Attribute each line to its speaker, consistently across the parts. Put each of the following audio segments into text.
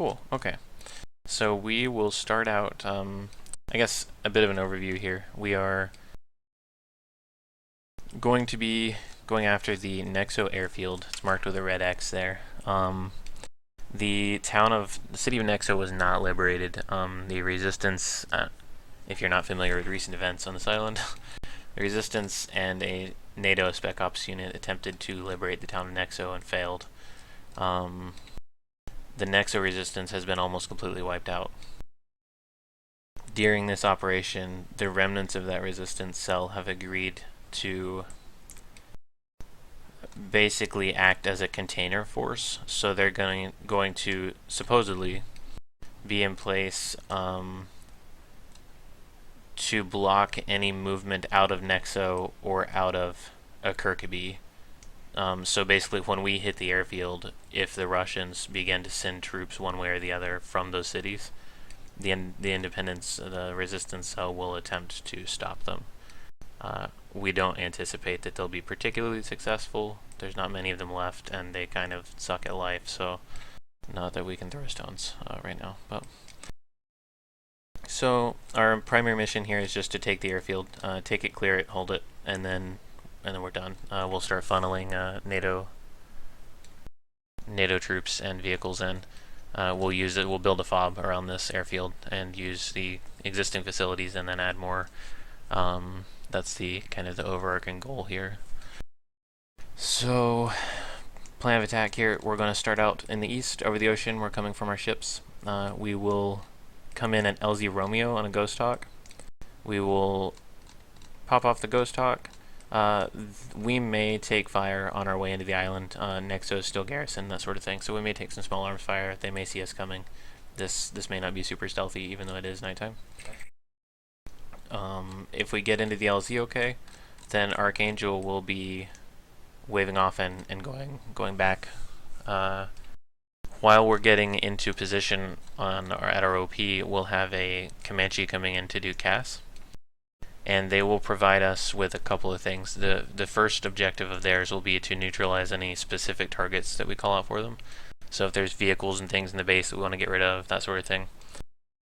Speaker 1: Cool. Okay. So we will start out, I guess, a bit of an overview here. We are going to be going after the Nexoe Airfield. It's marked with a red X there. The city of Nexoe was not liberated. The Resistance, if you're not familiar with recent events on this island, the Resistance and a NATO Spec Ops unit attempted to liberate the town of Nexoe and failed. The Nexoe Resistance has been almost completely wiped out. During this operation, the remnants of that resistance cell have agreed to basically act as a container force. So they're going to supposedly be in place to block any movement out of Nexoe or out of Kirkby. So basically, when we hit the airfield, if the Russians begin to send troops one way or the other from those cities, the resistance cell will attempt to stop them. We don't anticipate that they'll be particularly successful. There's not many of them left, and they kind of suck at life, so not that we can throw stones right now. But so our primary mission here is just to take the airfield, take it, clear it, hold it, and then we're done. We'll start funneling NATO troops and vehicles in. We'll build a FOB around this airfield and use the existing facilities and then add more. That's the kind of the overarching goal here. So, plan of attack here, we're going to start out in the east over the ocean. We're coming from our ships. We will come in at LZ Romeo on a Ghost Hawk. We will pop off the Ghost Hawk. We may take fire on our way into the island. Nexoe is still garrisoned, that sort of thing. So we may take some small arms fire. They may see us coming. This may not be super stealthy, even though it is nighttime. If we get into the LZ okay, then Archangel will be waving off and going back. While we're getting into position at our OP, we'll have a Comanche coming in to do CAS. And they will provide us with a couple of things. The first objective of theirs will be to neutralize any specific targets that we call out for them. So if there's vehicles and things in the base that we want to get rid of, that sort of thing.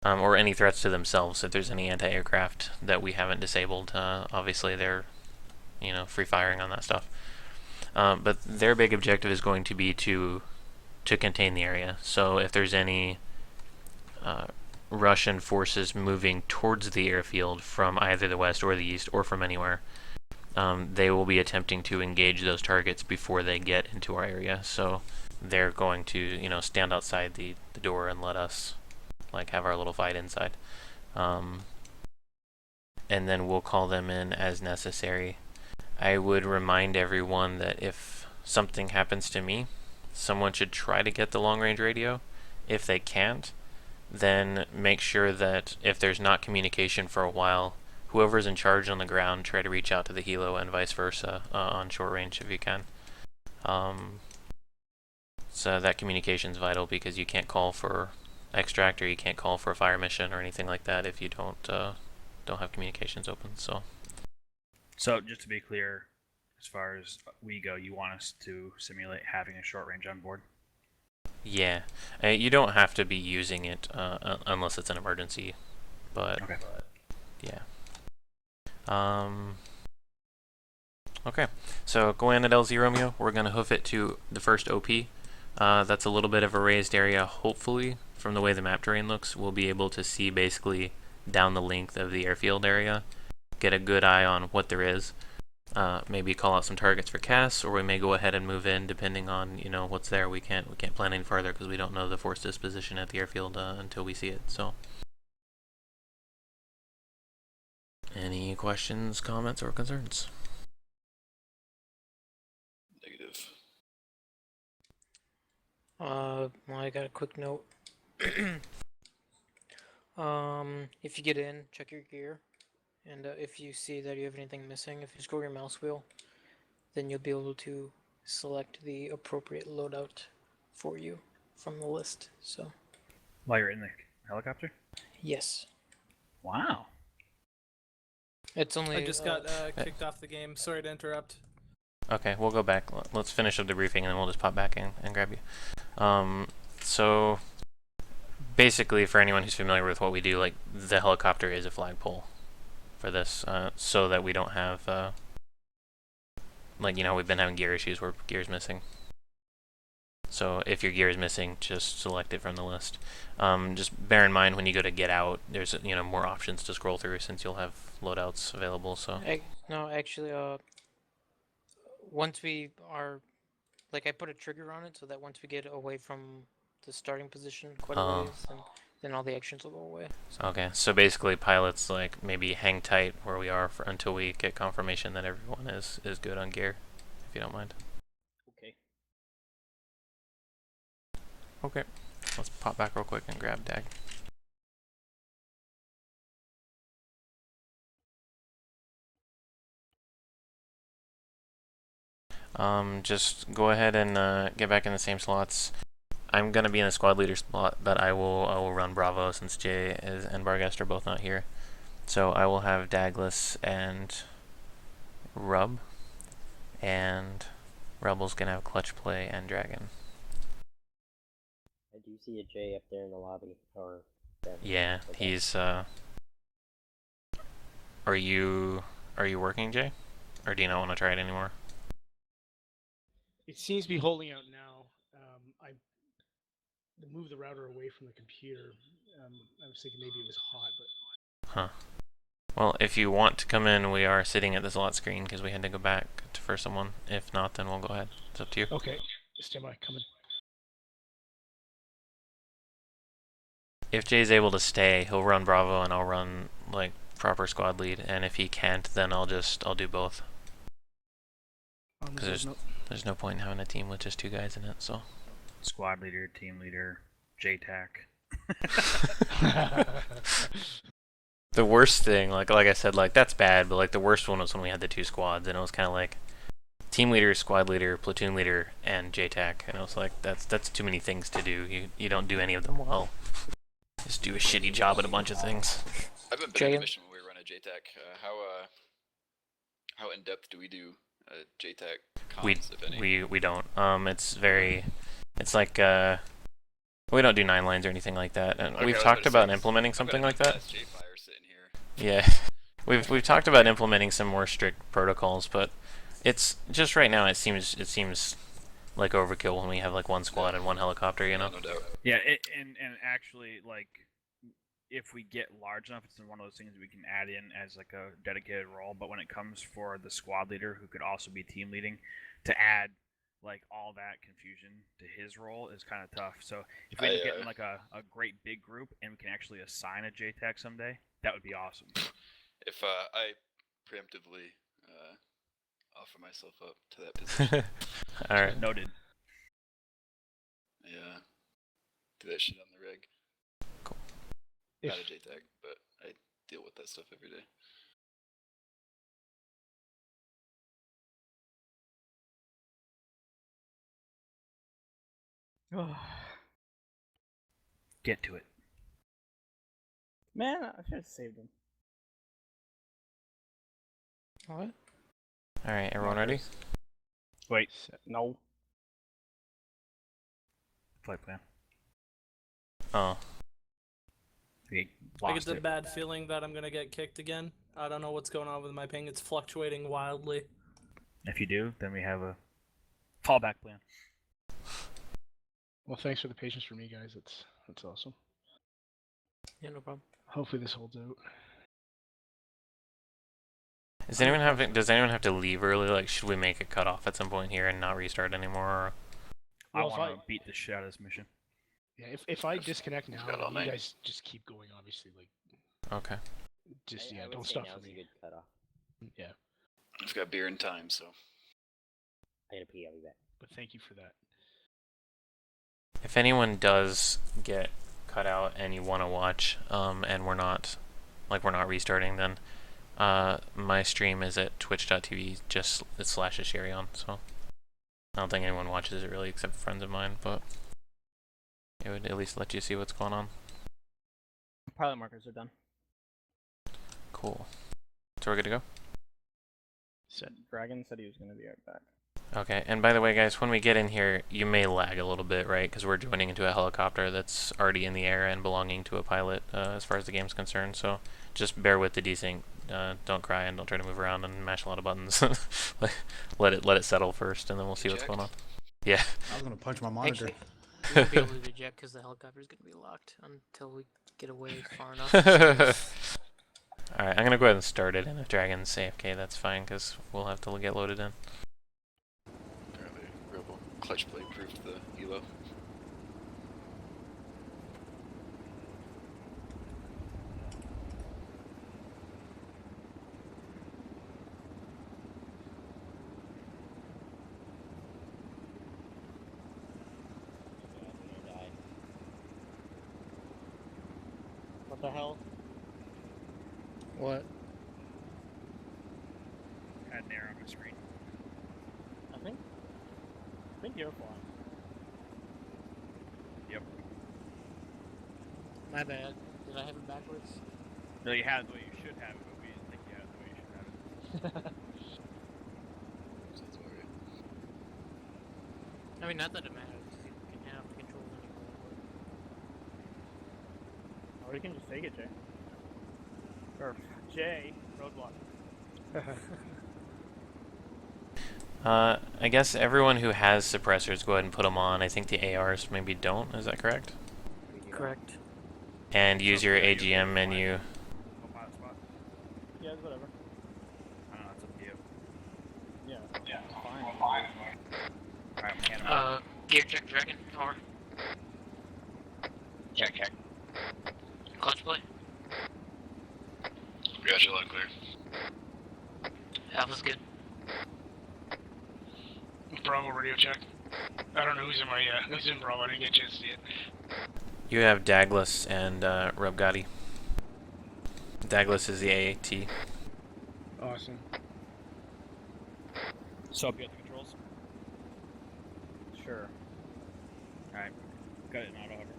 Speaker 1: Or any threats to themselves, if there's any anti-aircraft that we haven't disabled. Obviously they're free firing on that stuff. But their big objective is going to be to contain the area. So if there's any Russian forces moving towards the airfield from either the west or the east or from anywhere, they will be attempting to engage those targets before they get into our area. So they're going to stand outside the door and let us have our little fight inside, and then we'll call them in as necessary. I would remind everyone that if something happens to me, someone should try to get the long-range radio. If they can't, then make sure that if there's not communication for a while, whoever's in charge on the ground, try to reach out to the helo and vice versa on short range if you can. So that communication's vital, because you can't call for extract or you can't call for a fire mission or anything like that if you don't have communications open. So
Speaker 2: just to be clear, as far as we go, you want us to simulate having a short range on board?
Speaker 1: Yeah, you don't have to be using it unless it's an emergency, but
Speaker 2: okay.
Speaker 1: Yeah. Okay, so go in at LZ Romeo. We're going to hoof it to the first OP. That's a little bit of a raised area. Hopefully, from the way the map terrain looks, we'll be able to see basically down the length of the airfield area, get a good eye on what there is. Maybe call out some targets for CAS, or we may go ahead and move in depending on what's there. We can't plan any farther because we don't know the force disposition at the airfield until we see it. So, any questions, comments, or concerns?
Speaker 3: Negative.
Speaker 4: Well, I got a quick note. If you get in, check your gear, and if you see that you have anything missing, if you scroll your mouse wheel, then you'll be able to select the appropriate loadout for you from the list. So,
Speaker 2: While you're in the helicopter?
Speaker 4: yes.
Speaker 2: Wow.
Speaker 4: It's only.
Speaker 5: I just got kicked off the game. Sorry to interrupt.
Speaker 1: Okay, we'll go back. Let's finish the debriefing and then we'll just pop back in and grab you. So basically, for anyone who's familiar with what we do, like the helicopter is a flagpole for this, so that we don't have like we've been having gear issues where gear's missing. So if your gear is missing, just select it from the list. Just bear in mind when you go to get out, there's more options to scroll through since you'll have loadouts available. So
Speaker 4: No, actually, once we are, like, I put a trigger on it so that once we get away from the starting position quite a ways, then all the actions will go away. So.
Speaker 1: Okay, so basically pilots like maybe hang tight where we are until we get confirmation that everyone is good on gear, if you don't mind.
Speaker 2: Okay.
Speaker 1: Okay, let's pop back real quick and grab Dag. Just go ahead and get back in the same slots. I'm gonna be in the squad leader spot, but I will run Bravo since Jay and Barghest are both not here. So I will have Daglas and Rub, and Rebel's gonna have Clutch Play and Dragon.
Speaker 3: I do see a J up there in the lobby, or...
Speaker 1: Yeah,
Speaker 3: okay.
Speaker 1: he's Are you working, Jay? Or do you not want to try it anymore?
Speaker 6: It seems to be holding out now. I moved the router away from the computer. I was thinking maybe it was hot, but...
Speaker 1: Huh. Well, if you want to come in, we are sitting at the slot screen because we had to go back for someone. If not, then we'll go ahead. It's up to you.
Speaker 6: Okay, stand by, coming.
Speaker 1: If Jay's able to stay, he'll run Bravo and I'll run like proper squad lead. And if he can't, then I'll do both. Because there's no point in having a team with just two guys in it. So.
Speaker 2: Squad leader, team leader, JTAC.
Speaker 1: The worst thing, like I said, like that's bad, but like the worst one was when we had the two squads, and it was kind of like team leader, squad leader, platoon leader, and JTAC, and it was like that's too many things to do. You don't do any of them well. Just do a shitty job at a bunch of things.
Speaker 7: I haven't been in a mission when we run a JTAC. How in depth do we do JTAC comms, if any?
Speaker 1: We don't. It's like we don't do 9 lines or anything like that, and
Speaker 7: Okay,
Speaker 1: we've talked about implementing something like that.
Speaker 7: J-Fire sitting here.
Speaker 1: Yeah, we've talked about implementing some more strict protocols, but it's just right now it seems like overkill when we have like one squad and one helicopter, you know.
Speaker 7: No doubt.
Speaker 2: Yeah, and actually, like, if we get large enough, it's one of those things we can add in as like a dedicated role. But when it comes for the squad leader, who could also be team leading, to add like all that confusion to his role is kind of tough. So if we end up getting like a great big group and we can actually assign a JTAC someday, that would be awesome.
Speaker 7: If I preemptively offer myself up to that position.
Speaker 1: Alright.
Speaker 2: Noted.
Speaker 7: Yeah. Do that shit on the rig.
Speaker 1: Cool.
Speaker 7: Not a JTAG, but I deal with that stuff every day.
Speaker 2: Get to it.
Speaker 8: Man, I should have saved him.
Speaker 4: What?
Speaker 1: Alright, everyone ready?
Speaker 2: Wait.
Speaker 8: No.
Speaker 2: Flight plan.
Speaker 1: Oh.
Speaker 2: We
Speaker 5: I
Speaker 2: lost
Speaker 5: get the
Speaker 2: it.
Speaker 5: bad feeling that I'm gonna get kicked again. I don't know what's going on with my ping. It's fluctuating wildly.
Speaker 2: If you do, then we have a fallback plan.
Speaker 6: Well, thanks for the patience for me, guys. That's awesome.
Speaker 4: Yeah, no problem.
Speaker 6: Hopefully this holds out.
Speaker 1: Does anyone have to leave early? Like, should we make a cutoff at some point here and not restart anymore? Or...
Speaker 2: I
Speaker 6: Well, if
Speaker 2: want to beat the shit out of this mission.
Speaker 6: Yeah, if I disconnect now,
Speaker 7: got all
Speaker 6: you
Speaker 7: night.
Speaker 6: guys just keep going. Obviously, like
Speaker 1: Okay.
Speaker 6: just
Speaker 3: I would
Speaker 6: don't
Speaker 3: say
Speaker 6: stop
Speaker 3: now's
Speaker 6: for
Speaker 3: a
Speaker 6: me.
Speaker 3: good cutoff.
Speaker 6: Yeah,
Speaker 7: I've got beer and time, so.
Speaker 3: I gotta pee, I'll be back.
Speaker 6: but thank you for that.
Speaker 1: If anyone does get cut out and you want to watch, and we're not restarting, then my stream is at twitch.tv /Asherion, so I don't think anyone watches it really except friends of mine, but it would at least let you see what's going on.
Speaker 8: Pilot markers are done.
Speaker 1: Cool. So we're good to go?
Speaker 6: Set.
Speaker 8: Dragon said he was gonna be right back.
Speaker 1: Okay, and by the way, guys, when we get in here, you may lag a little bit, right? Because we're joining into a helicopter that's already in the air and belonging to a pilot, as far as the game's concerned. So just bear with the desync. Don't cry and don't try to move around and mash a lot of buttons. let it settle first, and then we'll see what's going on. Yeah.
Speaker 9: I was gonna punch my monitor.
Speaker 4: Actually, we won't be able to eject because the helicopter's gonna be locked until we get away far enough.
Speaker 1: Alright, I'm gonna go ahead and start it, and if Dragon's AFK, that's fine, because we'll have to get loaded in.
Speaker 7: Apparently, Rebel clutch plate proved the elo.
Speaker 8: What the hell?
Speaker 4: What?
Speaker 2: Had an error on my screen.
Speaker 8: I think you're flying.
Speaker 2: Yep.
Speaker 4: My bad. Did I have it backwards?
Speaker 2: No, you had it the way you should have it, but we didn't think you had it the way you should have it.
Speaker 7: Sounds alright.
Speaker 4: I mean, not that it matters. You can have the controls anywhere.
Speaker 8: Or you can just take it, Jay. Or Jay, roadblock.
Speaker 1: I guess everyone who has suppressors, go ahead and put them on. I think the ARs maybe don't. Is that correct?
Speaker 4: Correct.
Speaker 1: And use your AGM menu.
Speaker 2: Co-pilot spot?
Speaker 8: Yeah, it's whatever.
Speaker 2: I don't know, it's up to you.
Speaker 8: Yeah, it's fine.
Speaker 2: Alright, I'm cannon.
Speaker 4: Gear check, Dragon. Power.
Speaker 2: Check.
Speaker 4: Clutch play.
Speaker 7: Gotcha, loud clear.
Speaker 4: Alpha's good.
Speaker 6: Bravo radio check. I don't know who's in Bravo. I didn't get a chance to see it.
Speaker 1: You have Douglas and Rubgotti. Douglas is the AAT.
Speaker 6: Awesome.
Speaker 2: So up you got the controls?
Speaker 8: Sure.
Speaker 2: Alright. Got it in auto hover.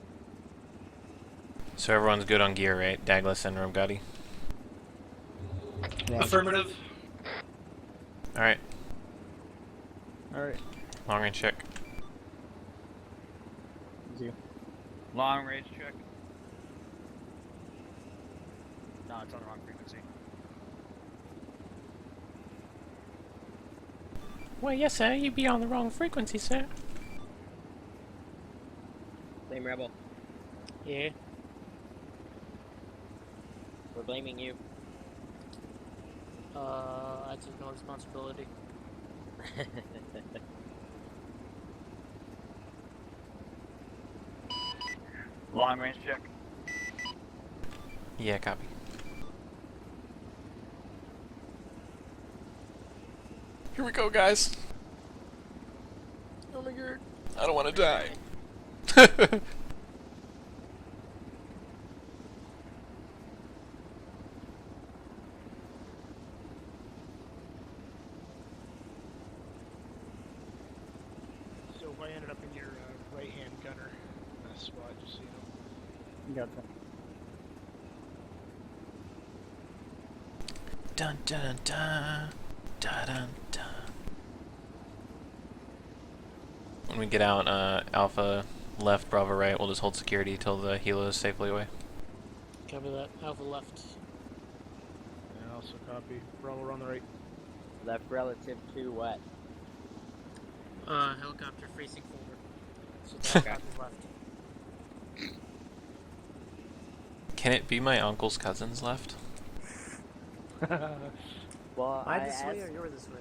Speaker 1: So everyone's good on gear, right? Douglas and Rubgotti.
Speaker 6: Affirmative.
Speaker 1: Alright,
Speaker 8: Alright.
Speaker 1: long range check.
Speaker 8: Easy.
Speaker 2: Long range check. No, it's on the wrong frequency.
Speaker 1: Well, yes, sir. You'd be on the wrong frequency, sir.
Speaker 3: Blame Rebel.
Speaker 4: Yeah.
Speaker 3: We're blaming you.
Speaker 4: I took no responsibility.
Speaker 2: Long range check.
Speaker 1: Yeah, copy. Here we go, guys. Oh my god. I don't want to die.
Speaker 6: So if I ended up in your right-hand gunner spot, just so you know.
Speaker 8: Gotcha.
Speaker 1: Dun dun dun dun dun dun. When we get out, Alpha left, Bravo right. We'll just hold security till the helo is safely away.
Speaker 4: Copy that. Alpha left.
Speaker 6: And also copy. Bravo, we're on the right.
Speaker 3: Left relative to what?
Speaker 4: Helicopter facing forward. So the helicopter's left.
Speaker 1: Can it be my uncle's cousin's left?
Speaker 3: Well,
Speaker 4: Am I this way or you're this way?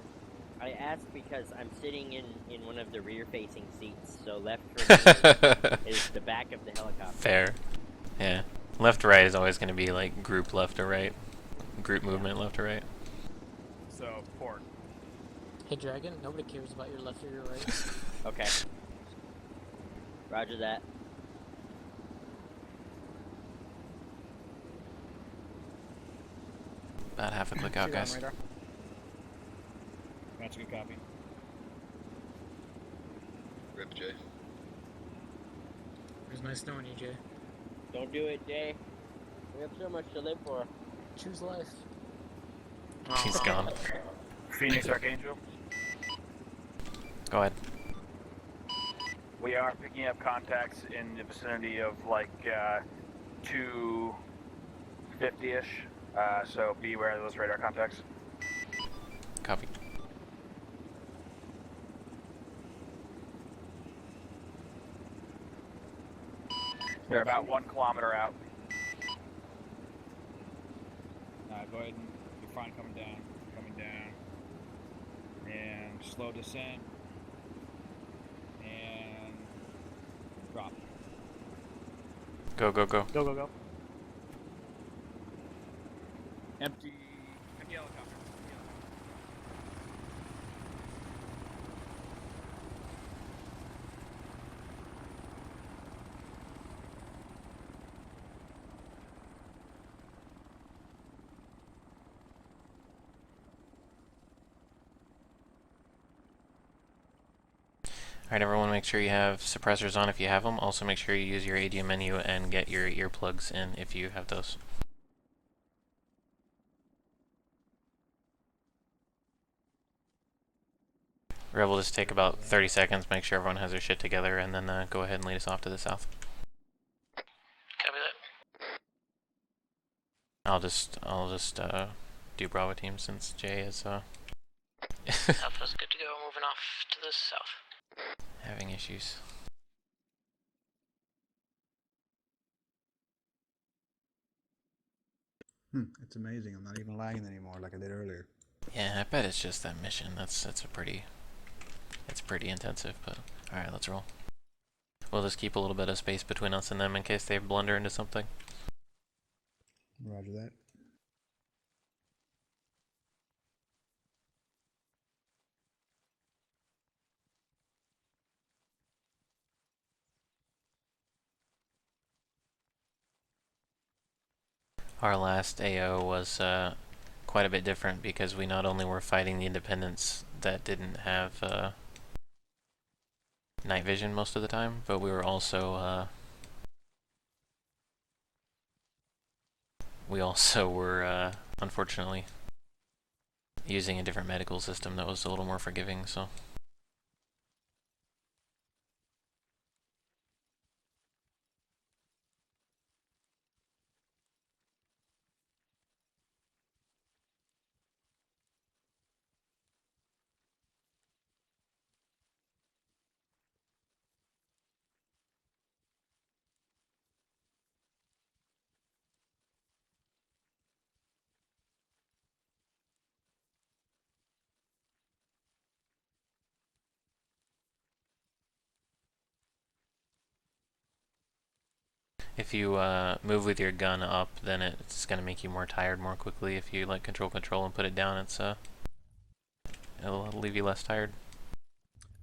Speaker 3: I asked because I'm sitting in one of the rear-facing seats, so left for me is the back of the helicopter.
Speaker 1: Fair. Yeah. Left to right is always going to be like group left to right. Group movement left to right.
Speaker 2: So, port.
Speaker 4: Hey, Dragon, nobody cares about your left or your right.
Speaker 3: Okay. Roger that.
Speaker 1: About half a click out, guys.
Speaker 2: That's a good copy.
Speaker 7: Rip J.
Speaker 4: It was nice knowing you, Jay.
Speaker 3: Don't do it, Jay. We have so much to live for.
Speaker 4: Choose life.
Speaker 1: He's gone.
Speaker 2: Phoenix Archangel. We are picking up contacts in the vicinity of like 250-ish. So be aware of those radar contacts.
Speaker 1: Copy.
Speaker 2: They're about 1 kilometer out.
Speaker 9: Go ahead and you're fine coming down, and slow descent, and drop.
Speaker 1: Go, go, go.
Speaker 8: Go, go, go.
Speaker 9: Empty helicopter.
Speaker 1: Alright, everyone, make sure you have suppressors on if you have them. Also, make sure you use your ADM menu and get your earplugs in if you have those. Rebel, just take about 30 seconds, make sure everyone has their shit together, and then go ahead and lead us off to the south.
Speaker 4: Copy that.
Speaker 1: I'll just do Bravo team since Jay is
Speaker 4: Alpha's good to go. Moving off to the south.
Speaker 1: having issues.
Speaker 10: It's amazing. I'm not even lagging anymore like I did earlier.
Speaker 1: Yeah, I bet it's just that mission. It's pretty intensive, but alright, let's roll. We'll just keep a little bit of space between us and them in case they blunder into something.
Speaker 10: Roger that.
Speaker 1: Our last AO was quite a bit different because we not only were fighting the independents that didn't have night vision most of the time, but we were also were unfortunately using a different medical system that was a little more forgiving, so. If you move with your gun up, then it's gonna make you more tired more quickly. If you like control and put it down, it'll leave you less tired.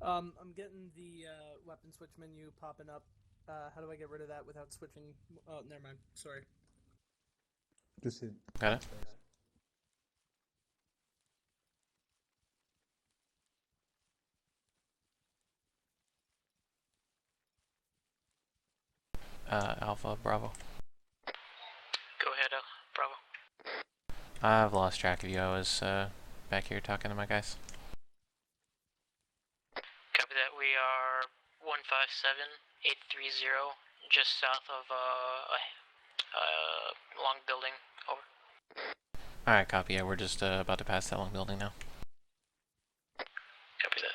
Speaker 5: I'm getting the weapon switch menu popping up. How do I get rid of that without switching? Oh, never mind. Sorry.
Speaker 10: Just hit.
Speaker 1: Got it? Alpha, Bravo.
Speaker 4: Go ahead, Bravo.
Speaker 1: I've lost track of you. I was back here talking to my guys.
Speaker 4: Copy that. We are 157830, just south of a long building. Over.
Speaker 1: Alright, copy. Yeah, we're just about to pass that long building now.
Speaker 4: Copy that.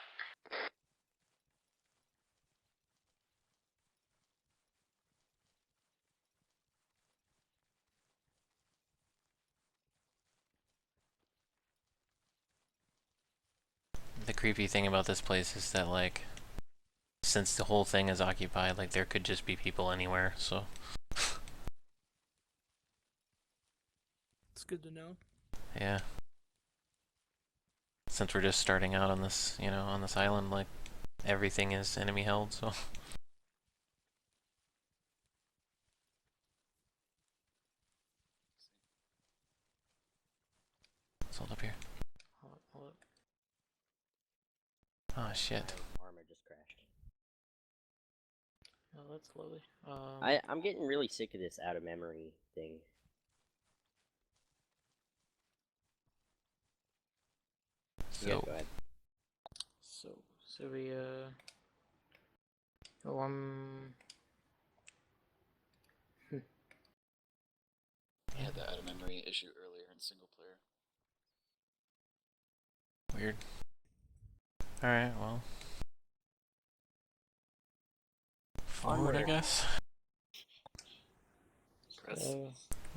Speaker 1: The creepy thing about this place is that, like, since the whole thing is occupied, like, there could just be people anywhere, so.
Speaker 5: It's good to know.
Speaker 1: Yeah. Since we're just starting out on this, you know, on this island, like, everything is enemy held, so. Let's hold up here.
Speaker 4: Hold up.
Speaker 1: Oh, shit.
Speaker 3: My armor just crashed.
Speaker 4: Oh, that's lovely.
Speaker 3: I'm getting really sick of this out of memory thing.
Speaker 1: So,
Speaker 3: Yeah, go ahead.
Speaker 4: So we Oh,
Speaker 7: I had that out of memory issue earlier in single player.
Speaker 1: Weird. Alright, well. Forward, I guess.
Speaker 7: Press.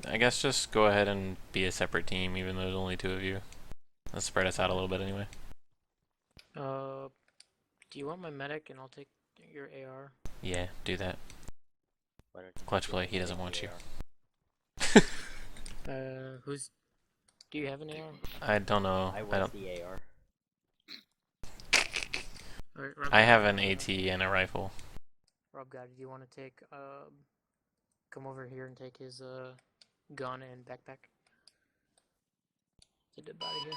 Speaker 1: I guess just go ahead and be a separate team, even though there's only 2 of you. Let's spread us out a little bit anyway.
Speaker 4: Do you want my medic and I'll take your AR?
Speaker 1: Yeah, do that.
Speaker 3: Why don't you
Speaker 1: Clutch
Speaker 3: just
Speaker 1: play,
Speaker 3: take
Speaker 1: he doesn't
Speaker 3: the
Speaker 1: want you.
Speaker 3: AR?
Speaker 4: Who's... Do you have an AR?
Speaker 1: I don't know.
Speaker 3: I
Speaker 1: I
Speaker 3: was
Speaker 1: don't.
Speaker 3: the AR.
Speaker 4: Alright, Rob,
Speaker 1: I have an AT and a rifle.
Speaker 4: Rob God, do you want to take, come over here and take his, gun and backpack? It's a dead body here.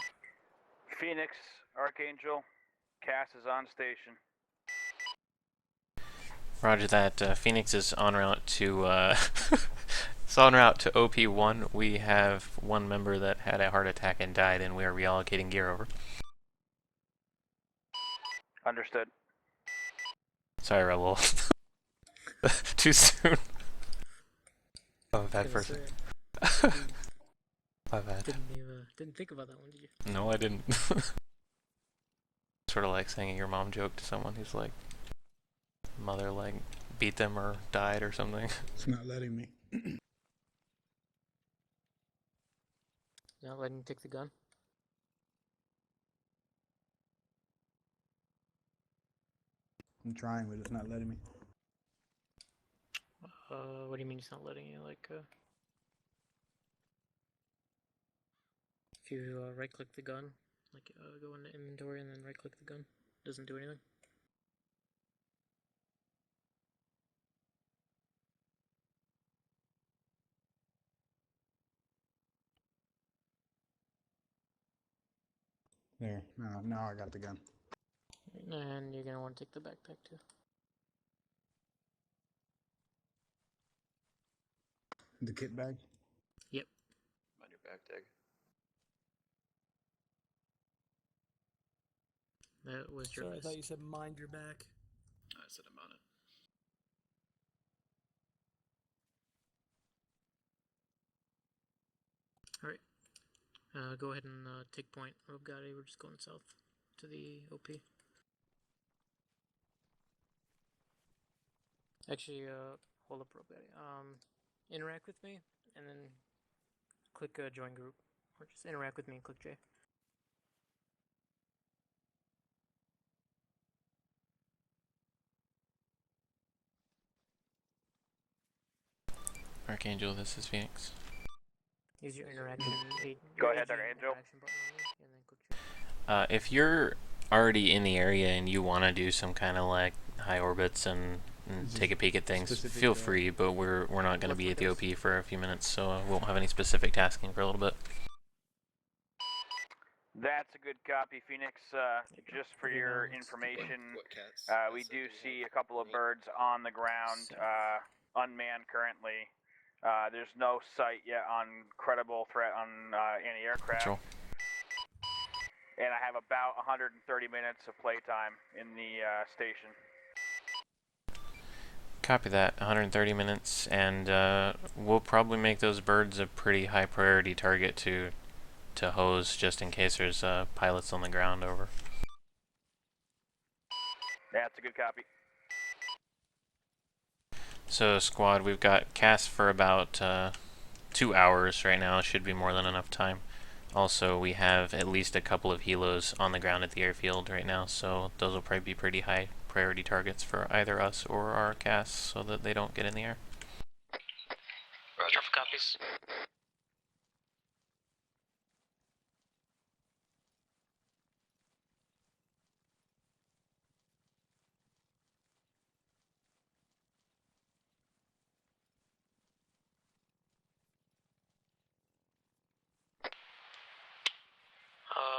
Speaker 2: Phoenix, Archangel, Cass is on station.
Speaker 1: Roger that. Phoenix is en route to it's en route to OP1. We have one member that had a heart attack and died, and we are reallocating gear over.
Speaker 2: Understood.
Speaker 1: Sorry, Rebel. Too soon. Oh, bad person. My bad.
Speaker 4: Didn't think about that one, did you?
Speaker 1: No, I didn't. Sort of like saying your mom joke to someone who's like, mother like beat them or died or something.
Speaker 10: It's not letting me.
Speaker 4: Not letting you take the gun?
Speaker 10: I'm trying, but it's not letting me.
Speaker 4: What do you mean it's not letting you, like, if you, right-click the gun, like, go into inventory and then right-click the gun, doesn't do anything?
Speaker 10: There. Now I got the gun.
Speaker 4: And you're gonna want to take the backpack, too.
Speaker 10: The kit bag?
Speaker 4: Yep.
Speaker 7: On your back, Dagger.
Speaker 4: That was your
Speaker 5: Sorry, I
Speaker 4: list.
Speaker 5: thought you said mind your back.
Speaker 7: I said I'm on it.
Speaker 4: Alright. Go ahead and take point. Rob Gotti, we're just going south to the OP. Actually, hold up, Rob Gotti. Interact with me, and then click join group. Or just interact with me and click J.
Speaker 1: Archangel, this is Phoenix.
Speaker 4: Use your interaction.
Speaker 2: Go ahead, Archangel.
Speaker 4: And then click J.
Speaker 1: If you're already in the area and you want to do some kind of like high orbits and take a peek at things, feel free, but we're not going to be at the OP for a few minutes, so we won't have any specific tasking for a little bit.
Speaker 2: That's a good copy, Phoenix. Just for your information, we do see a couple of birds on the ground, unmanned currently. There's no sight yet on credible threat on anti-aircraft.
Speaker 1: Control.
Speaker 2: And I have about 130 minutes of playtime in the station.
Speaker 1: Copy that. 130 minutes, and we'll probably make those birds a pretty high priority target to hose, just in case there's pilots on the ground. Over.
Speaker 2: That's a good copy.
Speaker 1: So squad, we've got cast for about 2 hours right now. Should be more than enough time. Also, we have at least a couple of helos on the ground at the airfield right now, so those will probably be pretty high priority targets for either us or our casts, so that they don't get in the air.
Speaker 4: Roger for copies.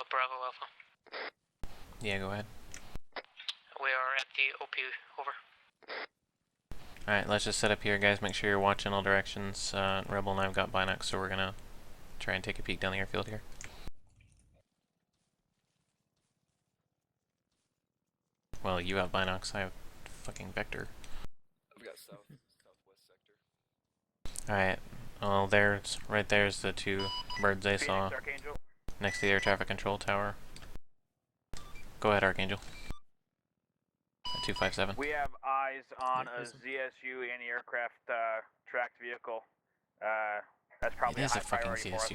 Speaker 4: Bravo Alpha.
Speaker 1: Yeah, go ahead.
Speaker 4: We are at the OP, over.
Speaker 1: Alright, let's just set up here, guys. Make sure you're watching all directions. Rebel and I've got binocs, so we're gonna try and take a peek down the airfield here. Well, you have binocs, I have fucking vector.
Speaker 7: I've got southwest sector.
Speaker 1: Alright. Well, right there's the two birds they
Speaker 2: Phoenix,
Speaker 1: saw
Speaker 2: Archangel.
Speaker 1: next to the air traffic control tower. Go ahead, Archangel. 257.
Speaker 2: We have eyes on
Speaker 4: Yeah,
Speaker 2: a
Speaker 4: listen.
Speaker 2: ZSU anti-aircraft tracked vehicle. That's probably
Speaker 1: It is
Speaker 2: a high
Speaker 1: a fucking
Speaker 2: priority for us.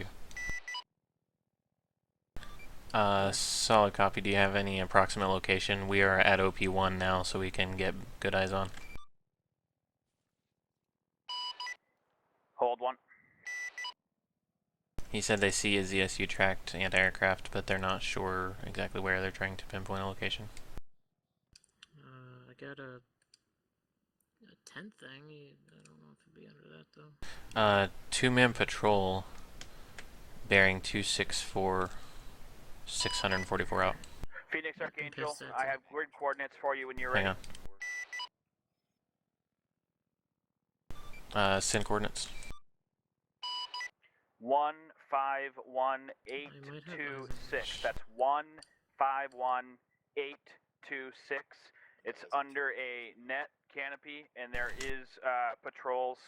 Speaker 1: CSU. Solid copy. Do you have any approximate location? We are at OP1 now, so we can get good eyes on.
Speaker 2: Hold one.
Speaker 1: He said they see a ZSU tracked anti-aircraft, but they're not sure exactly where. They're trying to pinpoint a location.
Speaker 4: I got a tent thing. I don't know if it'd be under that though.
Speaker 1: 2-man patrol, bearing 264, 644 out.
Speaker 2: Phoenix,
Speaker 4: I can
Speaker 2: Archangel.
Speaker 4: pass that
Speaker 2: I
Speaker 4: to-
Speaker 2: have grid coordinates for you when you're
Speaker 1: Hang
Speaker 2: ready.
Speaker 1: on. Send coordinates.
Speaker 2: 151826. That's 151826. It's under a net canopy, and there is patrols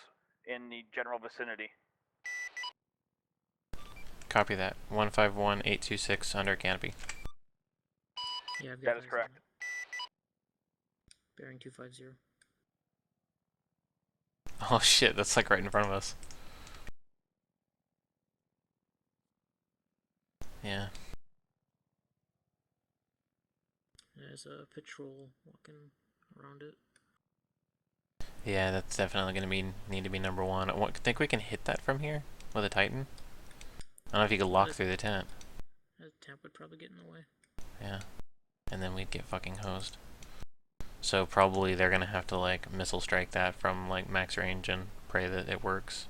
Speaker 2: in the general vicinity.
Speaker 1: Copy that. 151826 under canopy.
Speaker 4: Yeah, I've got
Speaker 2: That is
Speaker 4: eyes on
Speaker 2: correct.
Speaker 4: it. Bearing 250.
Speaker 1: Oh shit, that's like right in front of us. Yeah.
Speaker 4: There's a patrol walking around it.
Speaker 1: Yeah, that's definitely gonna need to be number one. Think we can hit that from here with a Titan? I don't know if you could lock through the tent.
Speaker 4: That tent would probably get in the way.
Speaker 1: Yeah. And then we'd get fucking hosed. So probably they're gonna have to like missile strike that from like max range and pray that it works.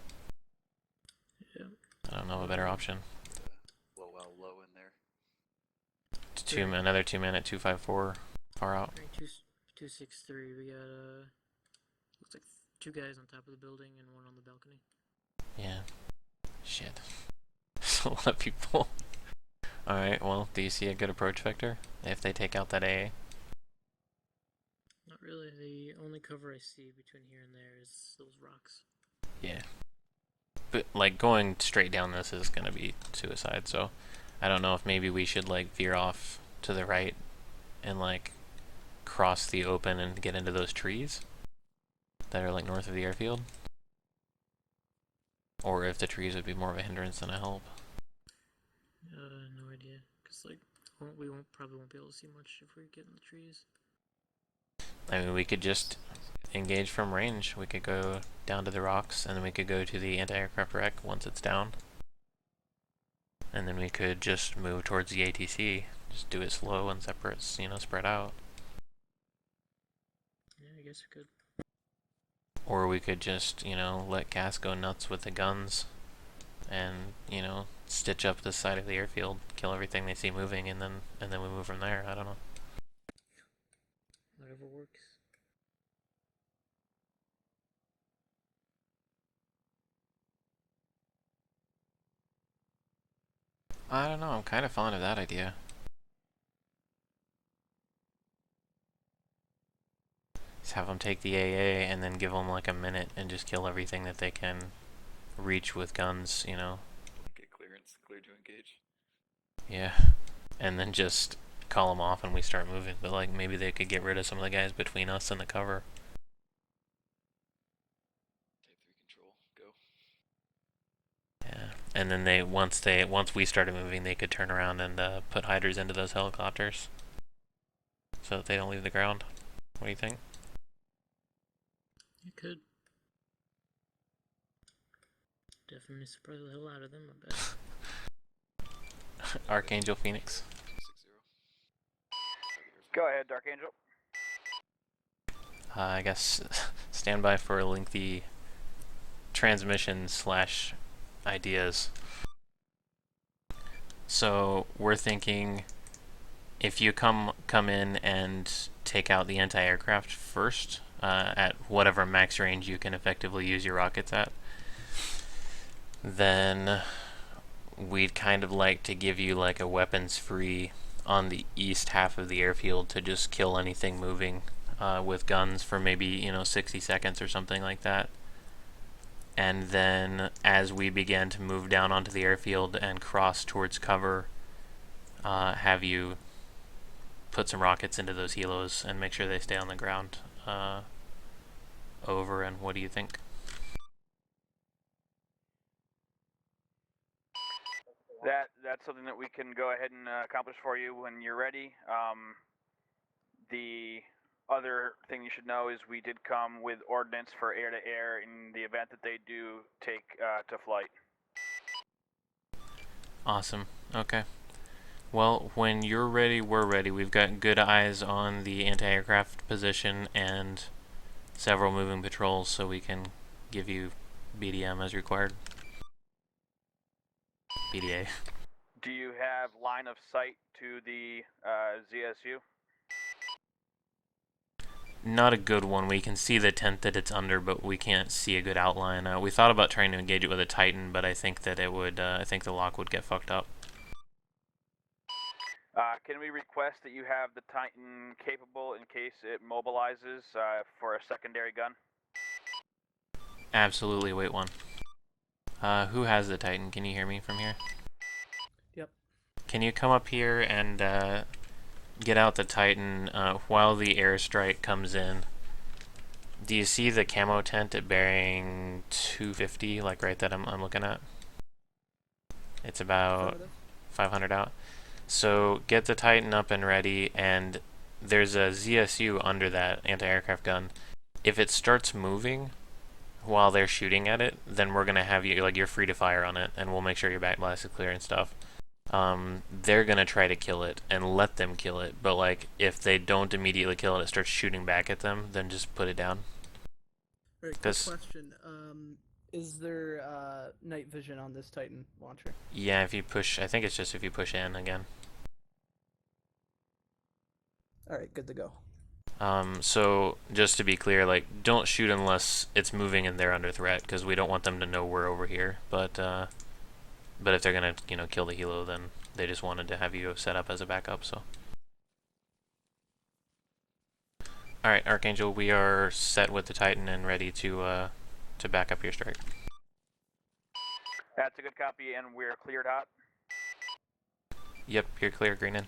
Speaker 4: Yeah.
Speaker 1: I don't know of a better option.
Speaker 7: Low in there.
Speaker 1: Another 2-man at 254 far out.
Speaker 4: Bearing 263. We got looks like 2 guys on top of the building and 1 on the balcony.
Speaker 1: Yeah. Shit. There's a lot of people. Alright, well, do you see a good approach vector? If they take out that AA?
Speaker 4: Not really. The only cover I see between here and there is those rocks.
Speaker 1: Yeah. But, like, going straight down this is gonna be suicide, so I don't know if maybe we should, like, veer off to the right and, like, cross the open and get into those trees that are, like, north of the airfield. Or if the trees would be more of a hindrance than a help.
Speaker 4: No idea. Cause like we probably won't be able to see much if we get in the trees.
Speaker 1: I mean, we could just engage from range. We could go down to the rocks, and then we could go to the anti-aircraft wreck once it's down. And then we could just move towards the ATC. Just do it slow and separate, spread out.
Speaker 4: Yeah, I guess we could.
Speaker 1: Or we could just, let Cass go nuts with the guns and, stitch up the side of the airfield, kill everything they see moving, and then we move from there. I don't know.
Speaker 4: Whatever works.
Speaker 1: I don't know, I'm kind of fond of that idea. Just have them take the AA and then give them like a minute and just kill everything that they can reach with guns,
Speaker 7: Get clearance, clear to engage.
Speaker 1: Yeah. And then just call them off and we start moving. But like maybe they could get rid of some of the guys between us and the cover.
Speaker 7: Type 3 control, go.
Speaker 1: Yeah. And then once we started moving, they could turn around and put hydras into those helicopters so that they don't leave the ground. What do you think?
Speaker 4: You could. Definitely surprise the hell out of them, I bet.
Speaker 1: Archangel Phoenix.
Speaker 7: 60.
Speaker 2: Go ahead, Archangel.
Speaker 1: I guess stand by for a lengthy transmission / ideas. So we're thinking if you come in and take out the anti-aircraft first, at whatever max range you can effectively use your rockets at, then we'd kind of like to give you like a weapons free on the east half of the airfield to just kill anything moving with guns for maybe 60 seconds or something like that. And then as we begin to move down onto the airfield and cross towards cover, have you put some rockets into those helos and make sure they stay on the ground. Over, and what do you think?
Speaker 2: That's something that we can go ahead and accomplish for you when you're ready. The other thing you should know is we did come with ordnance for air-to-air in the event that they do take to flight.
Speaker 1: Awesome. Okay. Well, when you're ready, we're ready. We've got good eyes on the anti-aircraft position and several moving patrols, so we can give you BDM as required. BDA.
Speaker 2: Do you have line of sight to the ZSU?
Speaker 1: Not a good one. We can see the tent that it's under, but we can't see a good outline. We thought about trying to engage it with a Titan, but I think that it would. I think the lock would get fucked up.
Speaker 2: Can we request that you have the Titan capable in case it mobilizes for a secondary gun?
Speaker 1: Absolutely. Wait one. Who has the Titan? Can you hear me from here?
Speaker 5: Yep.
Speaker 1: Can you come up here and get out the Titan while the airstrike comes in? Do you see the camo tent at bearing 250, like right that I'm looking at? It's about 500 out. So get the Titan up and ready, and there's a ZSU under that anti-aircraft gun. If it starts moving while they're shooting at it, then we're gonna have you, like, you're free to fire on it, and we'll make sure your back blast is clear and stuff. They're gonna try to kill it, and let them kill it, but like, if they don't immediately kill it, it starts shooting back at them, then just put it down.
Speaker 5: Right, quick question. Is there night vision on this Titan launcher?
Speaker 1: Yeah, if you push, I think it's just if you push in again.
Speaker 5: Alright, good to go.
Speaker 1: So just to be clear, like, don't shoot unless it's moving and they're under threat, because we don't want them to know we're over here. But if they're gonna, kill the helo, then they just wanted to have you set up as a backup. So, all right, Archangel, we are set with the Titan and ready to back up your strike.
Speaker 2: That's a good copy, and we're cleared hot.
Speaker 1: Yep, you're clear, green in.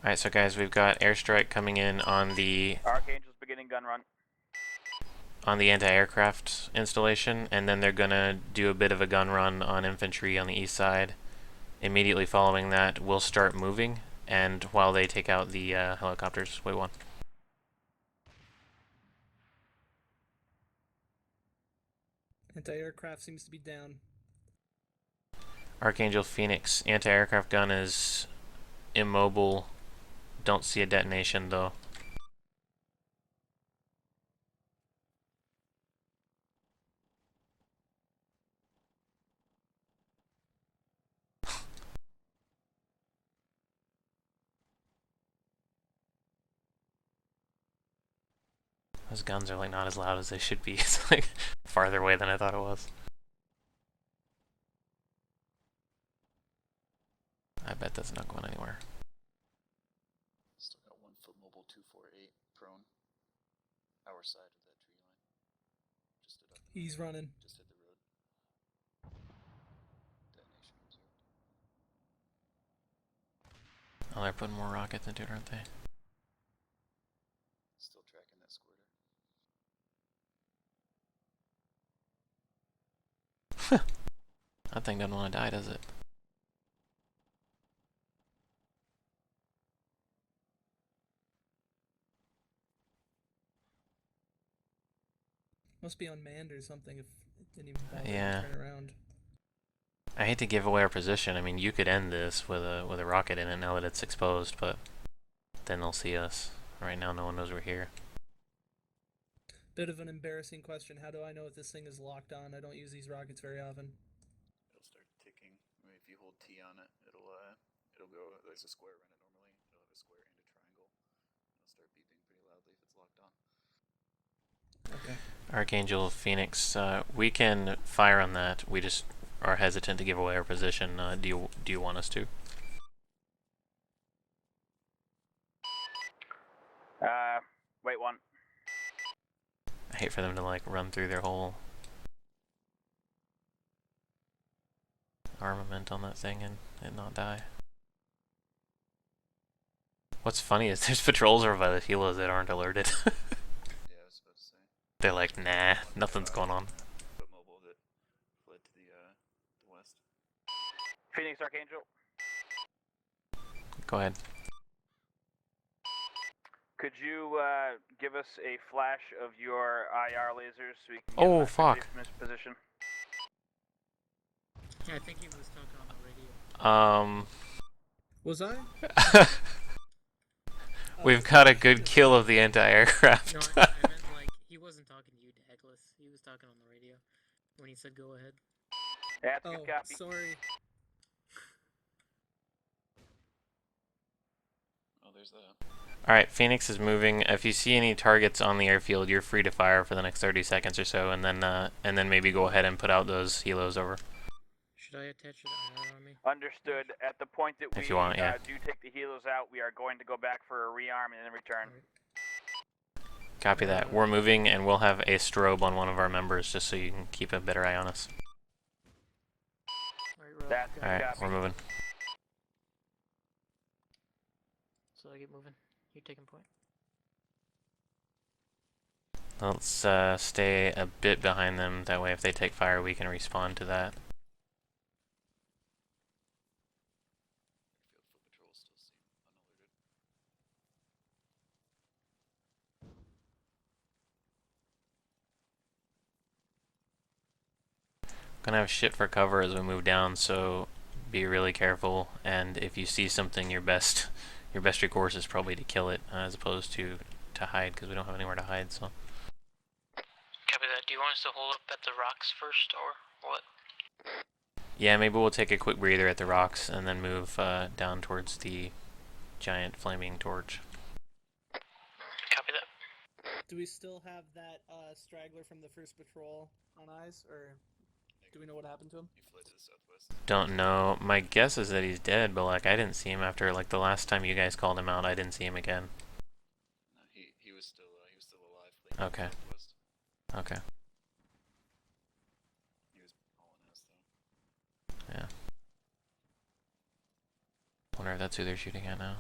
Speaker 1: Alright, so guys, we've got airstrike coming in on the
Speaker 2: Archangel's beginning gun run.
Speaker 1: On the anti-aircraft installation, and then they're gonna do a bit of a gun run on infantry on the east side. Immediately following that, we'll start moving, and while they take out the helicopters. Wait one.
Speaker 5: Anti-aircraft seems to be down.
Speaker 1: Archangel Phoenix, anti-aircraft gun is immobile. Don't see a detonation though. Those guns are like not as loud as they should be. It's like farther away than I thought it was. I bet that's not going anywhere.
Speaker 7: Still got 1 foot mobile 248 prone. Our side of that tree line. Just stood up.
Speaker 5: He's running.
Speaker 7: Just hit the road. Detonation observed.
Speaker 1: Oh, they're putting more rockets into it, aren't they?
Speaker 7: Still tracking that squirter.
Speaker 1: That thing doesn't want to die, does it?
Speaker 5: Must be unmanned or something if it didn't even bother
Speaker 1: Yeah.
Speaker 5: to turn around.
Speaker 1: I hate to give away our position. I mean, you could end this with a rocket in it now that it's exposed, but then they'll see us. Right now, no one knows we're here.
Speaker 5: Bit of an embarrassing question. How do I know if this thing is locked on? I don't use these rockets very often.
Speaker 7: It'll start ticking. I mean, if you hold T on it, it'll go. There's a square around it normally. It'll have a square and a triangle. It'll start beeping pretty loudly if it's locked on.
Speaker 5: Okay.
Speaker 1: Archangel Phoenix, we can fire on that. We just are hesitant to give away our position. Do you want us to?
Speaker 8: Wait one.
Speaker 1: I hate for them to like run through their whole armament on that thing and not die. What's funny is there's patrols over by the helos that aren't alerted.
Speaker 7: Yeah, I was about to say.
Speaker 1: They're like, nah, nothing's going on.
Speaker 7: But mobile that fled to the west.
Speaker 8: Phoenix Archangel.
Speaker 1: Go ahead.
Speaker 8: Could you give us a flash of your IR lasers so we can
Speaker 1: Oh,
Speaker 8: get
Speaker 1: fuck.
Speaker 8: from this position?
Speaker 4: Yeah, I think he was talking on the radio.
Speaker 5: Was I?
Speaker 1: We've got a good kill of the anti-aircraft.
Speaker 4: No, I meant like he wasn't talking to you, Douglas. He was talking on the radio when he said go ahead.
Speaker 8: That's a good copy.
Speaker 5: Sorry.
Speaker 7: Oh, there's that.
Speaker 1: Alright, Phoenix is moving. If you see any targets on the airfield, you're free to fire for the next 30 seconds or so, and then maybe go ahead and put out those helos over.
Speaker 4: Should I attach it to IR on me?
Speaker 8: Understood. At the point that
Speaker 1: If
Speaker 8: we
Speaker 1: you want, yeah.
Speaker 8: do take the helos out, we are going to go back for a rearm and then return.
Speaker 1: Copy that. We're moving, and we'll have a strobe on one of our members just so you can keep a better eye on us.
Speaker 8: That's a good
Speaker 1: Alright,
Speaker 8: copy.
Speaker 1: we're moving.
Speaker 4: So I get moving. You taking point.
Speaker 1: Let's stay a bit behind them. That way, if they take fire, we can respond to that.
Speaker 7: Field foot patrols still seem unalerted.
Speaker 1: Gonna have shit for cover as we move down, so be really careful. And if you see something, your best recourse is probably to kill it, as opposed to hide, because we don't have anywhere to hide. So.
Speaker 4: Copy that. Do you want us to hold up at the rocks first, or what?
Speaker 1: Yeah, maybe we'll take a quick breather at the rocks and then move down towards the giant flaming torch.
Speaker 4: Copy that.
Speaker 5: Do we still have that straggler from the first patrol on eyes, or do we know what happened to him?
Speaker 7: He fled to the southwest.
Speaker 1: Don't know. My guess is that he's dead, but like I didn't see him after like the last time you guys called him out. I didn't see him again.
Speaker 7: No, he was still alive.
Speaker 1: Okay.
Speaker 7: Southwest.
Speaker 1: Okay.
Speaker 7: He was hauling ass though.
Speaker 1: Yeah. Wonder if that's who they're shooting at now.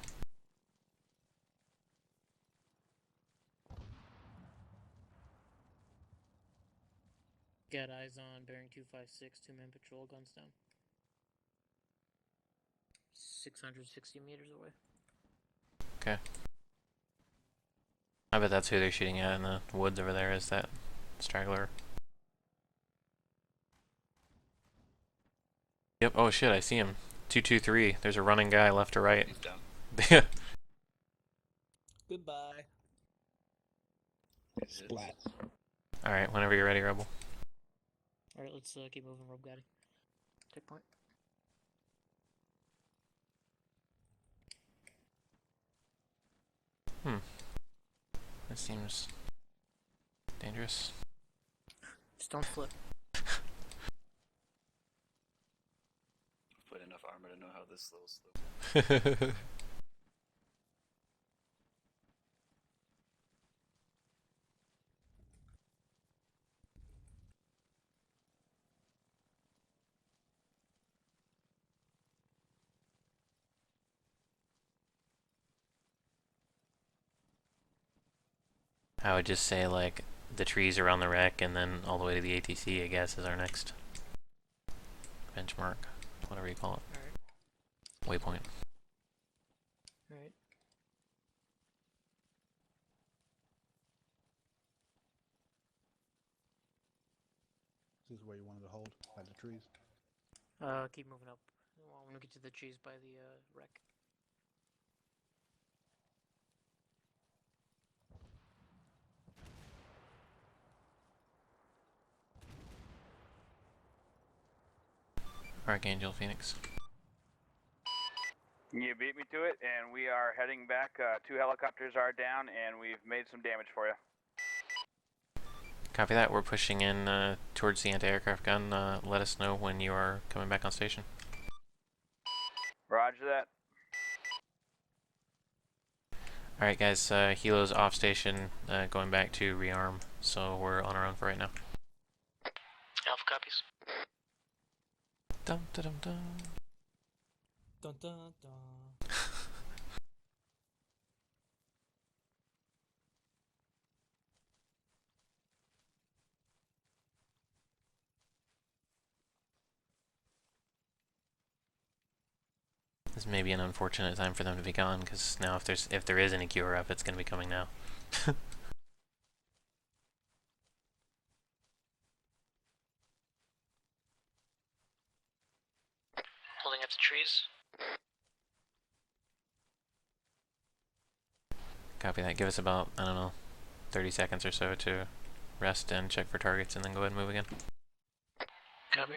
Speaker 4: Got eyes on bearing 256, 2-man patrol, guns down. 660 meters away.
Speaker 1: Okay. I bet that's who they're shooting at in the woods over there, is that straggler. Yep, oh shit, I see him. 223, there's a running guy left to right.
Speaker 7: He's down.
Speaker 5: Goodbye.
Speaker 10: Splat.
Speaker 1: Alright, whenever you're ready, Rebel.
Speaker 4: Alright, let's keep moving, Robe Gotti. Take point.
Speaker 1: That seems dangerous.
Speaker 4: Just don't flip.
Speaker 7: Put enough armor to know how this slows.
Speaker 1: I would just say like the trees around the wreck and then all the way to the ATC, I guess, is our next benchmark, whatever you call it.
Speaker 4: Alright.
Speaker 1: Waypoint.
Speaker 4: Alright.
Speaker 10: This is where you wanted to hold, by the trees.
Speaker 4: Keep moving up. Well, I'm gonna get to the trees by the wreck.
Speaker 1: Archangel Phoenix.
Speaker 8: You beat me to it, and we are heading back. 2 helicopters are down, and we've made some damage for you.
Speaker 1: Copy that. We're pushing in towards the anti-aircraft gun. Let us know when you are coming back on station.
Speaker 8: Roger that.
Speaker 1: Alright guys, Helo's off station, going back to rearm, so we're on our own for right now.
Speaker 4: Alpha copies.
Speaker 1: Dum dum dum dum.
Speaker 5: Dun dun dun.
Speaker 1: This may be an unfortunate time for them to be gone, because now if there is any cure up, it's going to be coming now.
Speaker 4: Holding up the trees.
Speaker 1: Copy that. Give us about, I don't know, 30 seconds or so to rest and check for targets, and then go ahead and move again.
Speaker 4: Copy.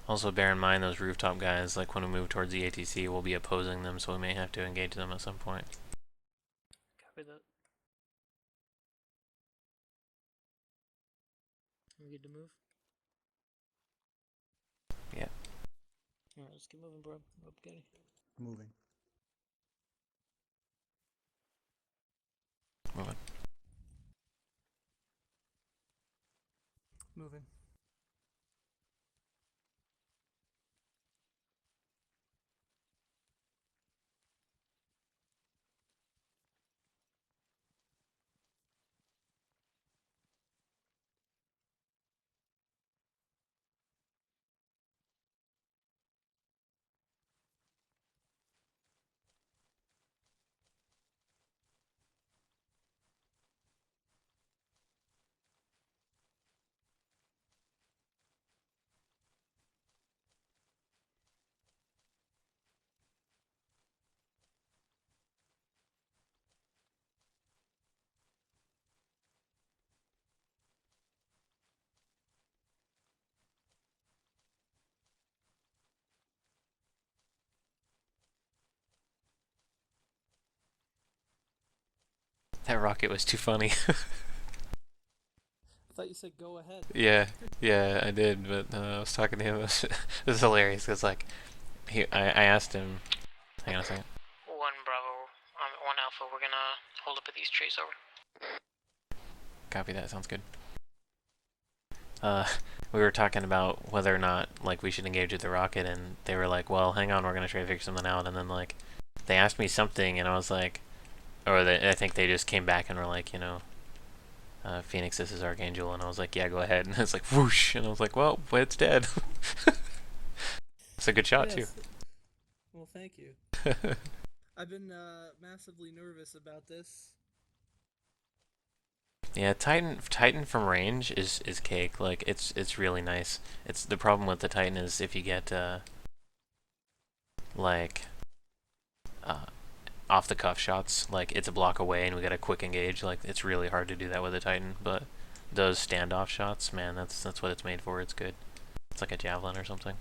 Speaker 1: Also bear in mind those rooftop guys, like when we move towards the ATC, we'll be opposing them, so we may have to engage them at some point.
Speaker 4: Copy that. We good to move?
Speaker 1: Yeah.
Speaker 4: Alright, let's get moving, bro. Up, Getty.
Speaker 10: Moving.
Speaker 1: Moving.
Speaker 5: Moving.
Speaker 1: That rocket was too funny.
Speaker 5: I thought you said go ahead.
Speaker 1: Yeah, I did, but I was talking to him. It was hilarious because, like, I asked him. Hang on a second.
Speaker 4: 1 Bravo, 1 Alpha, we're gonna hold up at these trees, over.
Speaker 1: Copy that. Sounds good. We were talking about whether or not, like, we should engage with the rocket, and they were like, "Well, hang on, we're gonna try to figure something out." And then, like, they asked me something, and I was like, I think they just came back and were like, you know, Phoenix, this is Archangel, and I was like, yeah, go ahead, and it's like whoosh, and I was like, well, it's dead. It's a good shot too.
Speaker 5: Well, thank you. I've been massively nervous about this.
Speaker 1: Yeah, Titan from range is cake. Like it's really nice. It's the problem with the Titan is if you get like off the cuff shots, like it's a block away and we got a quick engage. Like it's really hard to do that with a Titan, but those standoff shots, man, that's what it's made for. It's good. It's like a javelin or something.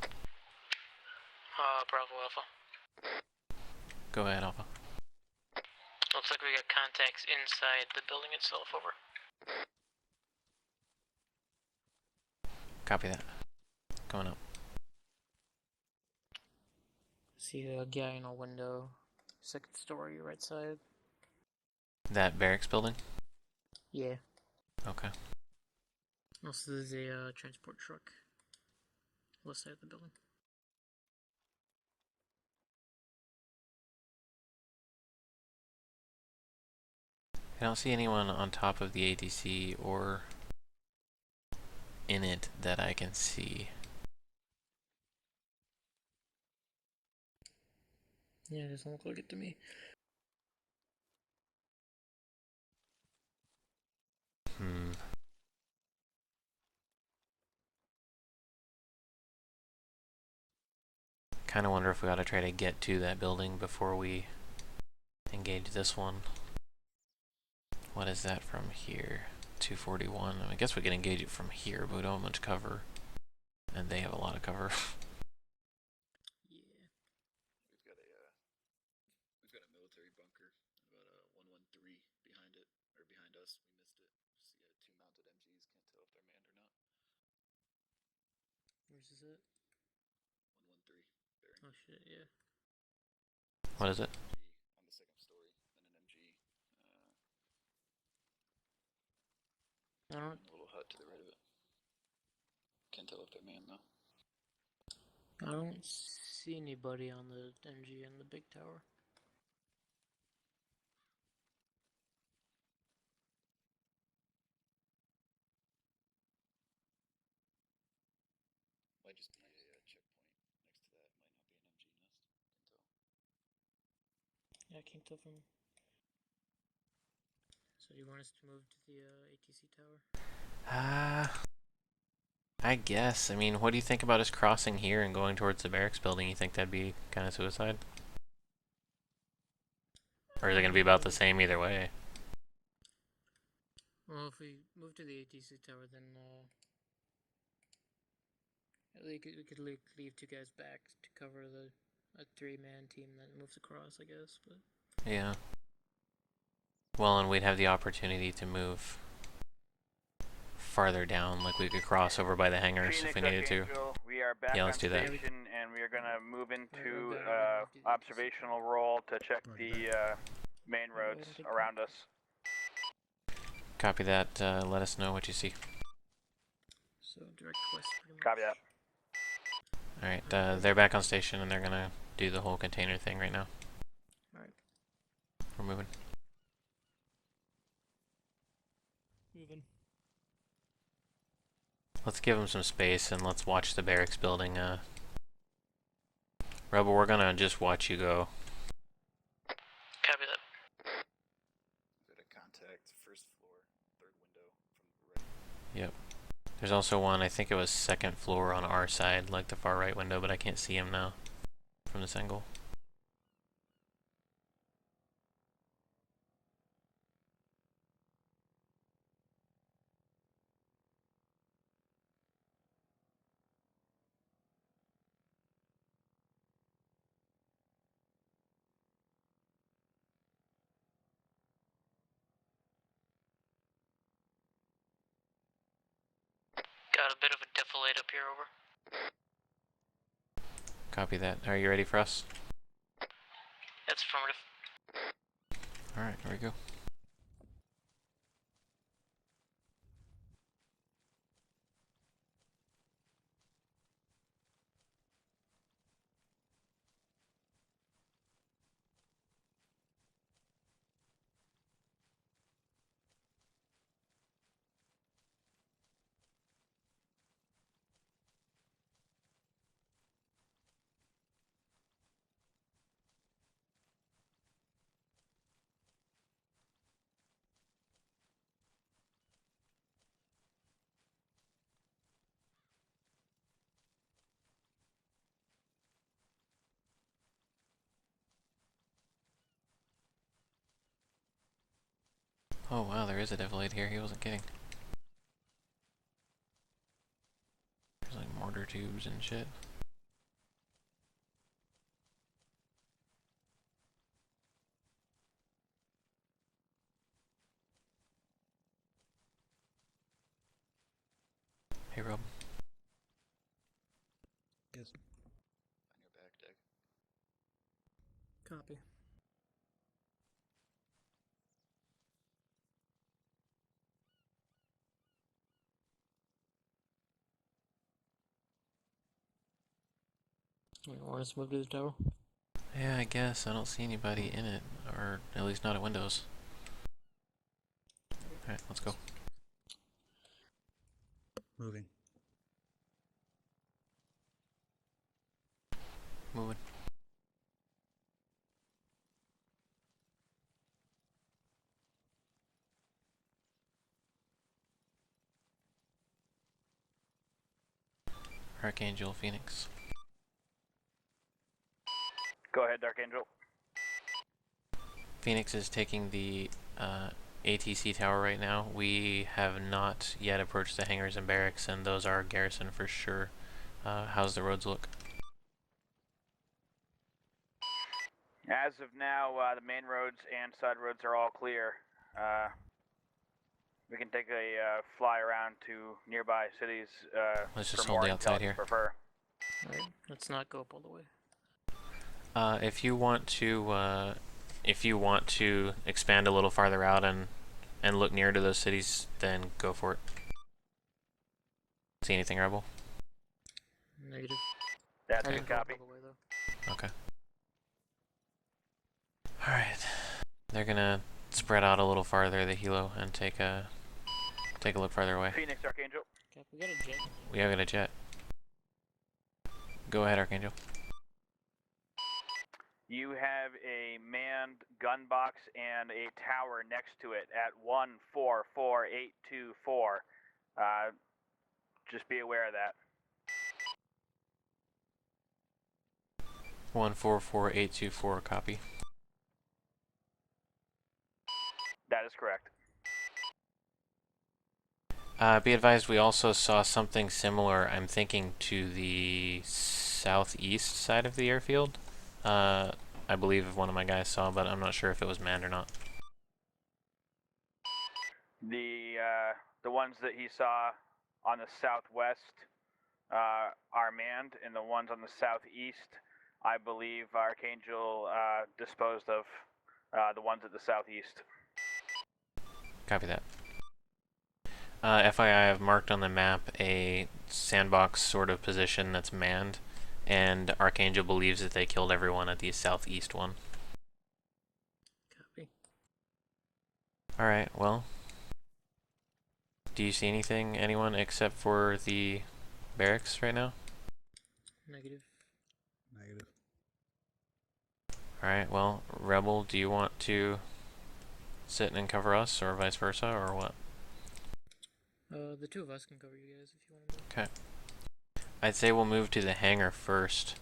Speaker 4: Bravo Alpha.
Speaker 1: Go ahead, Alpha.
Speaker 4: Looks like we got contacts inside the building itself, over.
Speaker 1: Copy that. Going up.
Speaker 4: See a guy in a window, 2nd story, right side.
Speaker 1: That barracks building?
Speaker 4: Yeah.
Speaker 1: Okay.
Speaker 4: Also, there's a transport truck. West side of the building.
Speaker 1: I don't see anyone on top of the ATC or in it that I can see.
Speaker 4: Yeah, it doesn't look like it to me.
Speaker 1: Kind of wonder if we ought to try to get to that building before we engage this one. What is that from here? 241. I guess we can engage it from here, but we don't have much cover. And they have a lot of cover.
Speaker 7: We've got a military bunker, about 113 behind it, or behind us. We missed it. Just got 2 mounted MGs. Can't tell if they're manned or not.
Speaker 4: Where's this at?
Speaker 7: 113. Bearing.
Speaker 4: Oh shit, yeah.
Speaker 1: What is it?
Speaker 7: On the 2nd story, then an MG.
Speaker 4: I don't.
Speaker 7: A little hut to the right of it. Can't tell if they're manned though.
Speaker 4: I don't see anybody on the MG in the big tower.
Speaker 7: Might just be a checkpoint next to that. Might not be an MG nest. Can't tell.
Speaker 4: Yeah, I can't tell from. So do you want us to move to the ATC tower?
Speaker 1: I guess. I mean, what do you think about us crossing here and going towards the barracks building? You think that'd be kind of suicide? Or is it going to be about the same either way?
Speaker 4: Well, if we move to the ATC tower, then we could leave 2 guys back to cover a 3-man team that moves across, I guess. But
Speaker 1: Yeah. Well, and we'd have the opportunity to move farther down, like we could cross over by the hangars if we needed to.
Speaker 8: We are back
Speaker 1: Yeah,
Speaker 8: on
Speaker 1: let's do that.
Speaker 8: station, and we are going to move into
Speaker 4: Okay.
Speaker 8: observational role to check the main roads around us.
Speaker 1: Copy that. Let us know what you see.
Speaker 4: so direct west, pretty much.
Speaker 8: Copy that.
Speaker 1: Alright, they're back on station and they're going to do the whole container thing right now.
Speaker 4: Alright.
Speaker 1: We're moving.
Speaker 5: Moving.
Speaker 1: Let's give them some space and let's watch the barracks building. Rebel, we're gonna just watch you go.
Speaker 4: Copy that.
Speaker 7: We've got a contact 1st floor, 3rd window from the right.
Speaker 1: Yep. There's also one, I think it was 2nd floor on our side, like the far right window, but I can't see him now from this angle.
Speaker 4: Got a bit of a defilade up here, over.
Speaker 1: Copy that. Are you ready for us?
Speaker 4: That's affirmative.
Speaker 1: Alright, here we go. Oh wow, there is a defilade here, he wasn't kidding. There's like mortar tubes and shit. Hey Rob.
Speaker 10: Yes.
Speaker 7: On your back, Dag.
Speaker 5: Copy.
Speaker 4: You want us to move to the tower?
Speaker 1: Yeah, I guess. I don't see anybody in it, or at least not at windows. Alright, let's go.
Speaker 10: Moving.
Speaker 1: Moving. Archangel Phoenix.
Speaker 8: Go ahead, Dark Angel.
Speaker 1: Phoenix is taking the ATC tower right now. We have not yet approached the hangars and barracks, and those are garrison for sure. How's the roads look?
Speaker 8: As of now, the main roads and side roads are all clear. We can take a fly around to nearby cities
Speaker 1: Let's
Speaker 8: for
Speaker 1: just
Speaker 8: more
Speaker 1: hold the outside
Speaker 8: intel if
Speaker 1: here.
Speaker 8: you prefer.
Speaker 4: Alright, let's not go up all the way.
Speaker 1: If you want to expand a little farther out and look near to those cities, then go for it. See anything, Rebel?
Speaker 4: Negative.
Speaker 8: That's
Speaker 4: I
Speaker 8: a
Speaker 4: didn't go up
Speaker 8: copy.
Speaker 4: all the way though.
Speaker 1: Okay. Alright. They're gonna spread out a little farther, the helo, and take a look farther away.
Speaker 8: Phoenix, Archangel.
Speaker 4: Okay, we got a jet.
Speaker 1: We have got a jet. Go ahead, Archangel.
Speaker 8: You have a manned gun box and a tower next to it at 144824. Just be aware of that.
Speaker 1: 144824, copy.
Speaker 8: That is correct.
Speaker 1: Be advised, we also saw something similar, I'm thinking, to the southeast side of the airfield. I believe one of my guys saw, but I'm not sure if it was manned or not.
Speaker 8: The ones that he saw on the southwest are manned, and the ones on the southeast, I believe Archangel disposed of the ones at the southeast.
Speaker 1: Copy that. FYI, I've marked on the map a sandbox sort of position that's manned, and Archangel believes that they killed everyone at the southeast one.
Speaker 4: Copy.
Speaker 1: Alright, well. Do you see anything, anyone, except for the barracks right now?
Speaker 4: Negative.
Speaker 10: Negative.
Speaker 1: Alright, well, Rebel, do you want to sit and cover us, or vice versa, or what?
Speaker 4: The two of us can cover you guys if you want to.
Speaker 1: Okay. I'd say we'll move to the hangar first,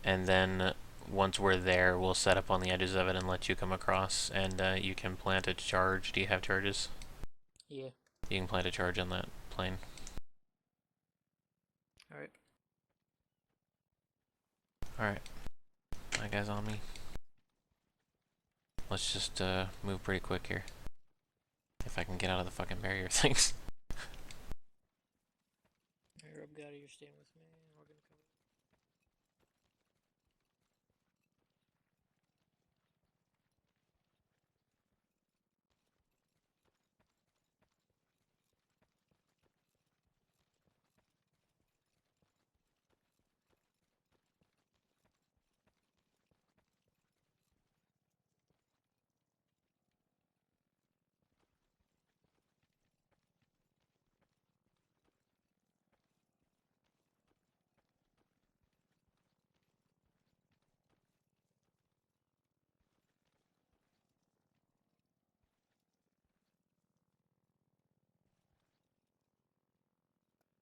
Speaker 1: and then once we're there, we'll set up on the edges of it and let you come across, and you can plant a charge. Do you have charges?
Speaker 4: Yeah.
Speaker 1: You can plant a charge on that plane.
Speaker 4: Alright.
Speaker 1: Alright. That guy's on me. Let's just move pretty quick here. If I can get out of the fucking barrier things.
Speaker 4: Alright, Rob Gotti, you're staying with me. We're gonna cover.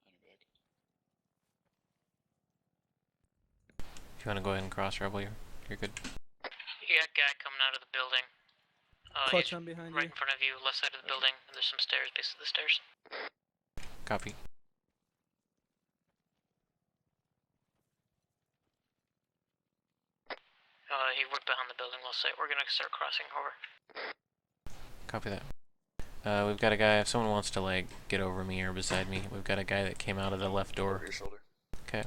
Speaker 7: On your back.
Speaker 1: If you want to go ahead and cross, Rebel, you're good.
Speaker 4: You got a guy coming out of the building.
Speaker 5: Clutch, I'm behind
Speaker 4: Right
Speaker 5: you.
Speaker 4: in front of you, left side of the building, and there's some stairs, base of the stairs.
Speaker 1: Copy.
Speaker 4: He worked behind the building, left side. We're gonna start crossing over.
Speaker 1: Copy that. We've got a guy, if someone wants to, like, get over me or beside me, we've got a guy that came out of the left door.
Speaker 7: Over your shoulder.
Speaker 1: Okay.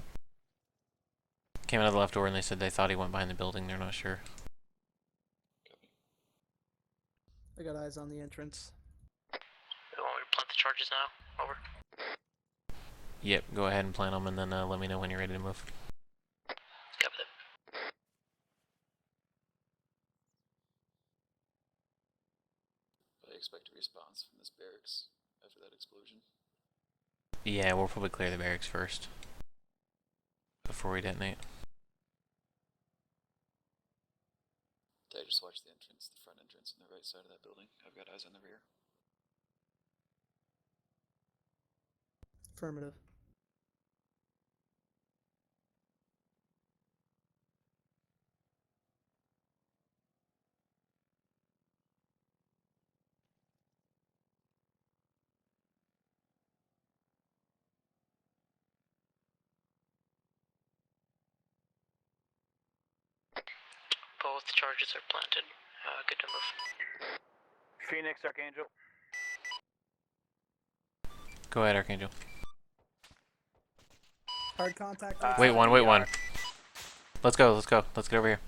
Speaker 1: Came out of the left door and they said they thought he went behind the building, they're not sure.
Speaker 7: Copy.
Speaker 5: I got eyes on the entrance.
Speaker 4: You want me to plant the charges now? Over.
Speaker 1: Yep, go ahead and plant them and then let me know when you're ready to move.
Speaker 4: Copy that.
Speaker 7: I expect a response from this barracks after that explosion.
Speaker 1: Yeah, we'll probably clear the barracks first. Before we detonate.
Speaker 7: I just watched the entrance, the front entrance on the right side of that building. I've got eyes on the rear.
Speaker 5: Affirmative.
Speaker 4: Both charges are planted. Good to move.
Speaker 8: Phoenix, Archangel.
Speaker 1: Go ahead, Archangel.
Speaker 5: Hard contact.
Speaker 1: Wait
Speaker 5: outside.
Speaker 1: one, wait one. Let's go, let's go. Let's get over here.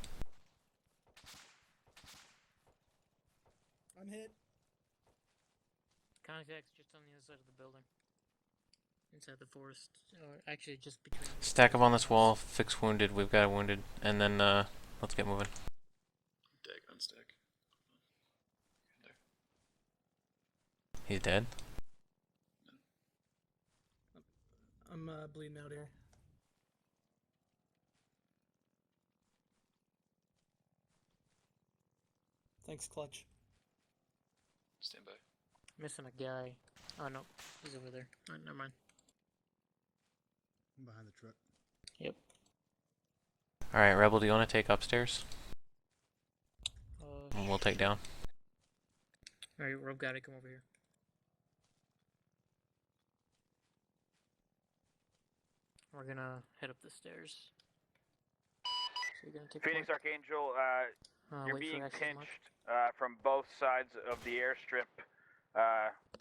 Speaker 5: I'm hit.
Speaker 4: Contact's just on the other side of the building. Inside the forest. Actually, just between.
Speaker 1: Stack up on this wall, fix wounded, we've got a wounded, and then let's get moving.
Speaker 7: Dag, unstack. There.
Speaker 1: He's dead?
Speaker 5: I'm bleeding out here. Thanks, Clutch.
Speaker 7: Stand by.
Speaker 4: Missing a guy. Oh no, he's over there. Oh, never mind.
Speaker 10: I'm behind the truck.
Speaker 4: Yep.
Speaker 1: Alright, Rebel, do you want to take upstairs? And we'll take down.
Speaker 4: Alright, Rob got it. Come over here. We're gonna head up the stairs. So you're gonna take
Speaker 8: Phoenix,
Speaker 4: point?
Speaker 8: Archangel, you're
Speaker 4: wait for
Speaker 8: being
Speaker 4: access
Speaker 8: pinched
Speaker 4: mark.
Speaker 8: from both sides of the airstrip.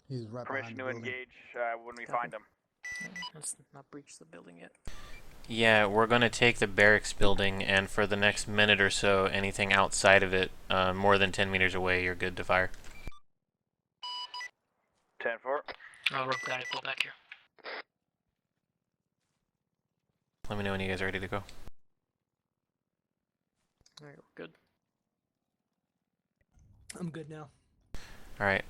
Speaker 10: He's right
Speaker 8: Permission
Speaker 10: behind
Speaker 8: to
Speaker 10: the building.
Speaker 8: engage when we
Speaker 4: Copy.
Speaker 8: find him.
Speaker 4: Let's not breach the building yet.
Speaker 1: Yeah, we're going to take the barracks building, and for the next minute or so, anything outside of it, more than 10 meters away, you're good to fire.
Speaker 8: 10-4.
Speaker 4: Oh, Rob got it. Go back here.
Speaker 1: Let me know when you guys are ready to go.
Speaker 4: Alright, we're good.
Speaker 5: I'm good now.
Speaker 1: Alright,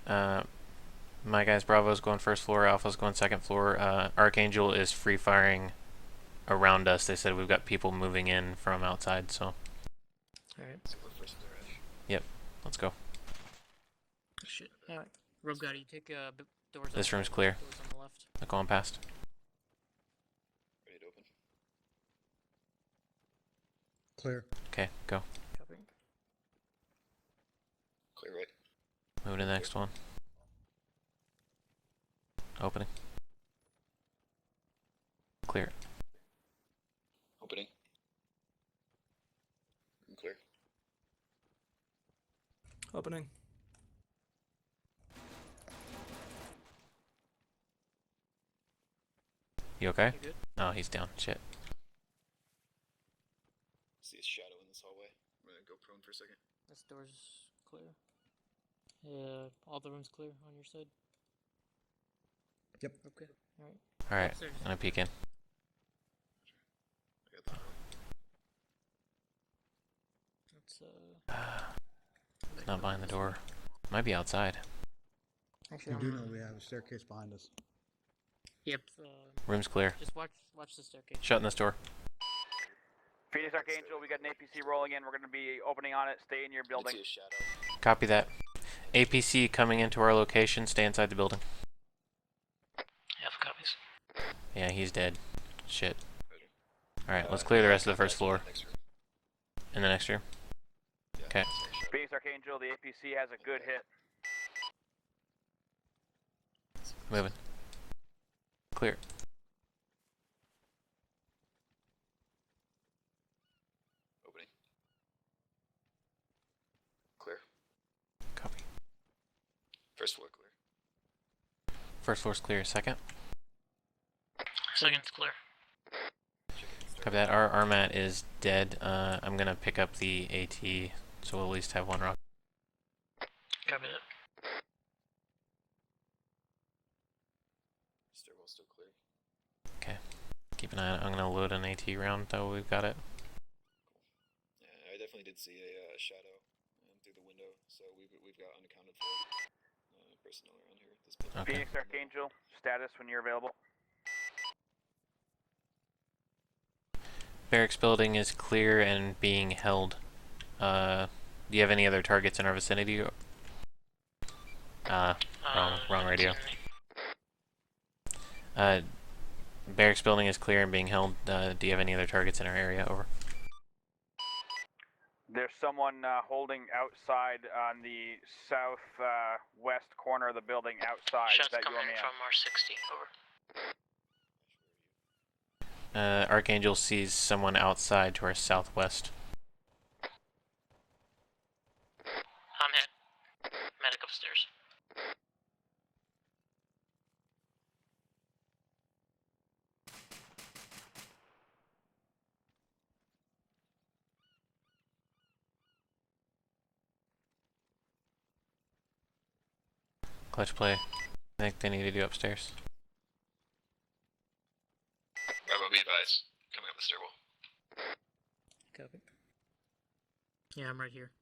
Speaker 1: my guys, Bravo's going first floor, Alpha's going second floor. Archangel is free firing around us. They said we've got people moving in from outside, so.
Speaker 4: Alright.
Speaker 7: So we're first there, Ash.
Speaker 1: Yep, let's go.
Speaker 4: Oh, shit. Alright. Rob got it. You take doors.
Speaker 1: This
Speaker 4: on
Speaker 1: room's
Speaker 4: the
Speaker 1: clear.
Speaker 4: Doors on the left.
Speaker 1: They're going past.
Speaker 7: Ready to open.
Speaker 10: Clear.
Speaker 1: Okay, go.
Speaker 4: Copy.
Speaker 7: Clear right.
Speaker 1: Move to the next one. Opening. Clear.
Speaker 7: Opening. Clear.
Speaker 5: Opening.
Speaker 1: You okay?
Speaker 4: You good?
Speaker 1: Oh, he's down. Shit.
Speaker 7: See his shadow in this hallway. I'm gonna go prone for a second.
Speaker 4: This door's clear. Yeah, all the rooms clear on your side.
Speaker 10: Yep.
Speaker 4: Okay. Alright.
Speaker 1: Alright,
Speaker 4: Upstairs.
Speaker 1: I'm gonna peek in.
Speaker 7: I got that.
Speaker 4: Let's
Speaker 1: Not behind the door. Might be outside.
Speaker 4: Actually,
Speaker 10: We do know we have a staircase behind us.
Speaker 4: Yep.
Speaker 1: Room's clear.
Speaker 4: Just watch the staircase.
Speaker 1: Shutting this door.
Speaker 8: Phoenix, Archangel, we got an APC rolling in. We're going to be opening on it. Stay in your
Speaker 7: I
Speaker 8: building.
Speaker 7: see his shadow.
Speaker 1: Copy that. APC coming into our location. Stay inside the building.
Speaker 4: Half copies.
Speaker 1: Yeah, he's dead. Shit.
Speaker 7: Roger.
Speaker 1: Alright, let's clear the rest of the first floor.
Speaker 7: Next room.
Speaker 1: In the next room.
Speaker 7: Yeah,
Speaker 1: Okay.
Speaker 7: I see his shadow.
Speaker 8: Phoenix, Archangel, the APC has a good hit.
Speaker 1: Moving. Clear.
Speaker 7: Opening. Clear.
Speaker 1: Copy.
Speaker 7: First floor clear.
Speaker 1: First floor's clear. Second.
Speaker 4: Second's clear.
Speaker 1: Copy that. Our Armat is dead. I'm gonna pick up the AT, so we'll at least have one rock.
Speaker 4: Copy that.
Speaker 7: Stairwell still clear.
Speaker 1: Keep an eye on it. I'm gonna load an AT round, though we've got it.
Speaker 7: Yeah, I definitely did see a shadow through the window, so we've got unaccounted for personnel around here at this point.
Speaker 1: Okay.
Speaker 8: Phoenix, Archangel, status when you're available.
Speaker 1: Barracks building is clear and being held. Do you have any other targets in our vicinity? Wrong radio. Barracks building is clear and being held. Do you have any other targets in our area? Over.
Speaker 8: There's someone holding outside on the south-west corner of the building outside.
Speaker 4: Shots
Speaker 8: Is that
Speaker 4: coming
Speaker 8: your man?
Speaker 4: from R60. Over.
Speaker 1: Archangel sees someone outside to our southwest. Clutch play. I think they need to do upstairs.
Speaker 11: Bravo, be advised. Coming up the stairwell.
Speaker 4: Copy. Yeah, I'm right here.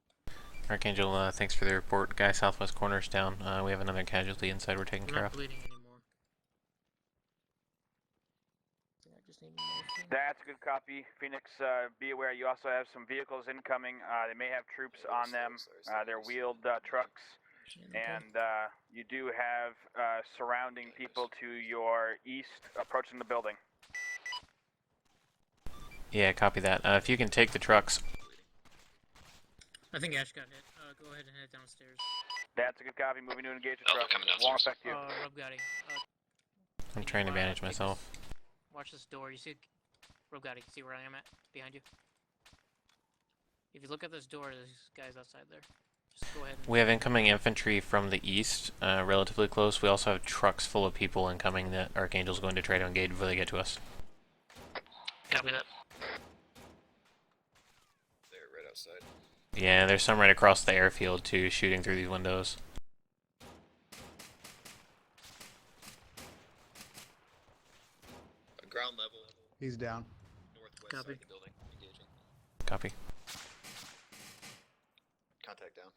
Speaker 1: Archangel, thanks for the report. Guy southwest corner's down. We have another casualty inside we're taking
Speaker 4: I'm
Speaker 1: care
Speaker 4: not
Speaker 1: of.
Speaker 4: bleeding anymore. I just need morphine.
Speaker 8: That's a good copy, Phoenix. Be aware you also have some vehicles incoming. They may have troops on them. They're wheeled trucks. And you do have surrounding people to your east approaching the building.
Speaker 1: Yeah, copy that. If you can take the trucks.
Speaker 4: I think Ash got hit. Go ahead and head downstairs.
Speaker 8: That's a good copy. Moving to engage the truck.
Speaker 11: coming
Speaker 8: Won't
Speaker 11: downstairs.
Speaker 8: affect you.
Speaker 4: Rob Gotti.
Speaker 1: I'm trying to manage myself.
Speaker 4: Watch this door. You see, Rob Gotti, see where I am at? Behind you. If you look at this door, there's guys outside there. Just go ahead and...
Speaker 1: We have incoming infantry from the east, relatively close. We also have trucks full of people incoming that Archangel's going to try to engage before they get to us.
Speaker 4: Copy that.
Speaker 11: They're right outside.
Speaker 1: Yeah, there's some right across the airfield too, shooting through these windows.
Speaker 11: Ground level.
Speaker 10: He's down.
Speaker 11: Northwest
Speaker 4: Copy.
Speaker 11: side of the building. Engaging.
Speaker 1: Copy.
Speaker 11: Contact down.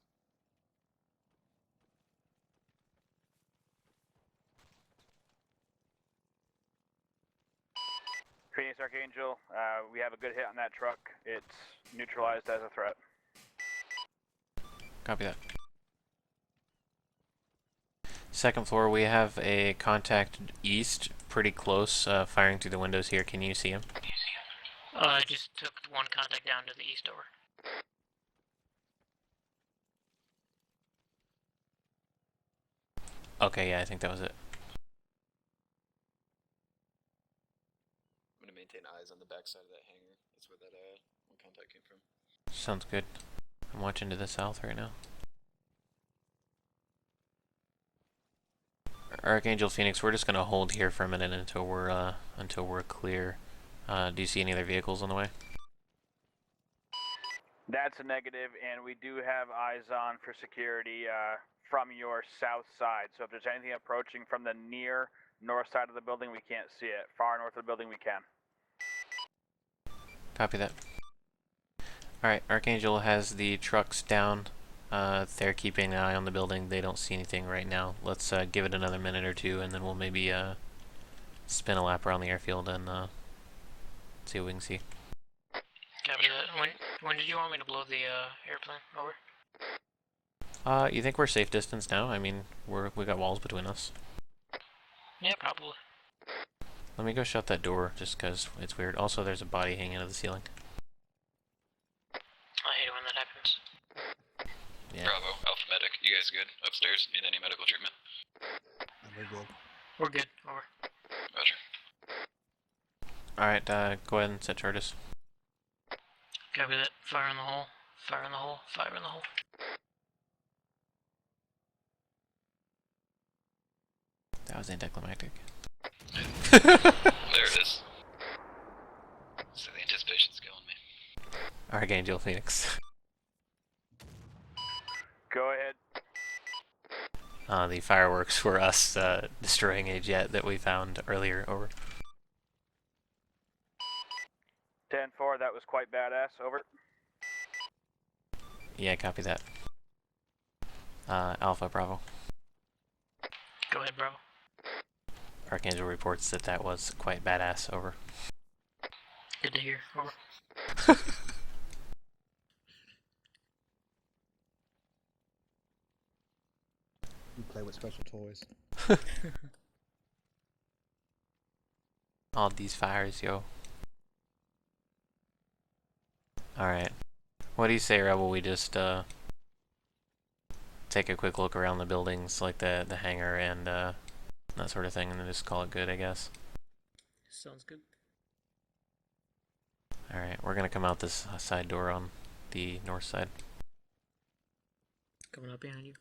Speaker 8: Phoenix Archangel, we have a good hit on that truck. It's neutralized as a threat.
Speaker 1: Copy that. Second floor, we have a contact east, pretty close, firing through the windows here. Can you see him?
Speaker 4: I just took one contact down to the east over.
Speaker 1: Okay, yeah, I think that was it.
Speaker 11: I'm gonna maintain eyes on the back side of that hangar. That's where that one contact came from.
Speaker 1: Sounds good. I'm watching to the south right now. Archangel Phoenix, we're just gonna hold here for a minute until we're clear. Do you see any other vehicles on the way?
Speaker 8: That's a negative, and we do have eyes on for security from your south side. So if there's anything approaching from the near north side of the building, we can't see it. Far north of the building, we can.
Speaker 1: Copy that. Alright, Archangel has the trucks down. They're keeping an eye on the building. They don't see anything right now. Let's give it another minute or two, and then we'll maybe spin a lap around the airfield and see what we can see.
Speaker 4: Copy that. When did you want me to blow the airplane over?
Speaker 1: You think we're safe distance now? I mean, we got walls between us.
Speaker 4: Yeah, probably.
Speaker 1: Let me go shut that door, just because it's weird. Also, there's a body hanging out of the ceiling.
Speaker 4: I hate it when that happens.
Speaker 1: Yeah.
Speaker 11: Bravo, Alpha Medic. You guys good? Upstairs? Need any medical treatment?
Speaker 10: We're good.
Speaker 4: We're good. Over.
Speaker 11: Roger.
Speaker 1: Alright, go ahead and set charges.
Speaker 4: Copy that. Fire in the hole. Fire in the hole. Fire in the hole.
Speaker 1: That was anticlimactic.
Speaker 11: There it is. So the anticipation's killing me.
Speaker 1: Archangel Phoenix.
Speaker 8: Go ahead.
Speaker 1: The fireworks were us destroying a jet that we found earlier. Over.
Speaker 8: 10-4, that was quite badass. Over.
Speaker 1: Yeah, copy that. Alpha Bravo.
Speaker 4: Go ahead, bro.
Speaker 1: Archangel reports that that was quite badass. Over.
Speaker 4: Good to hear. Over.
Speaker 10: You play with special toys.
Speaker 1: All these fires, yo. Alright. What do you say, Rebel? We just take a quick look around the buildings, like the hangar and that sort of thing, and then just call it good, I guess.
Speaker 4: Sounds good.
Speaker 1: Alright, we're gonna come out this side door on the north side.
Speaker 4: Coming up behind you.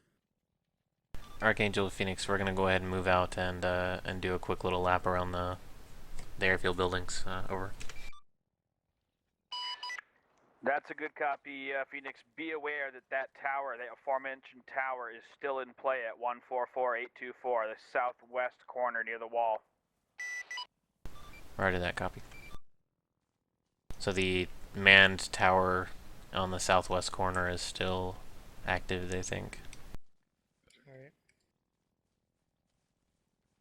Speaker 1: Archangel Phoenix, we're gonna go ahead and move out and do a quick little lap around the airfield buildings. Over.
Speaker 8: That's a good copy, Phoenix. Be aware that that tower, that aforementioned tower, is still in play at 144824, the southwest corner near the wall.
Speaker 1: Roger that, copy. So the manned tower on the southwest corner is still active, they think.
Speaker 4: Alright.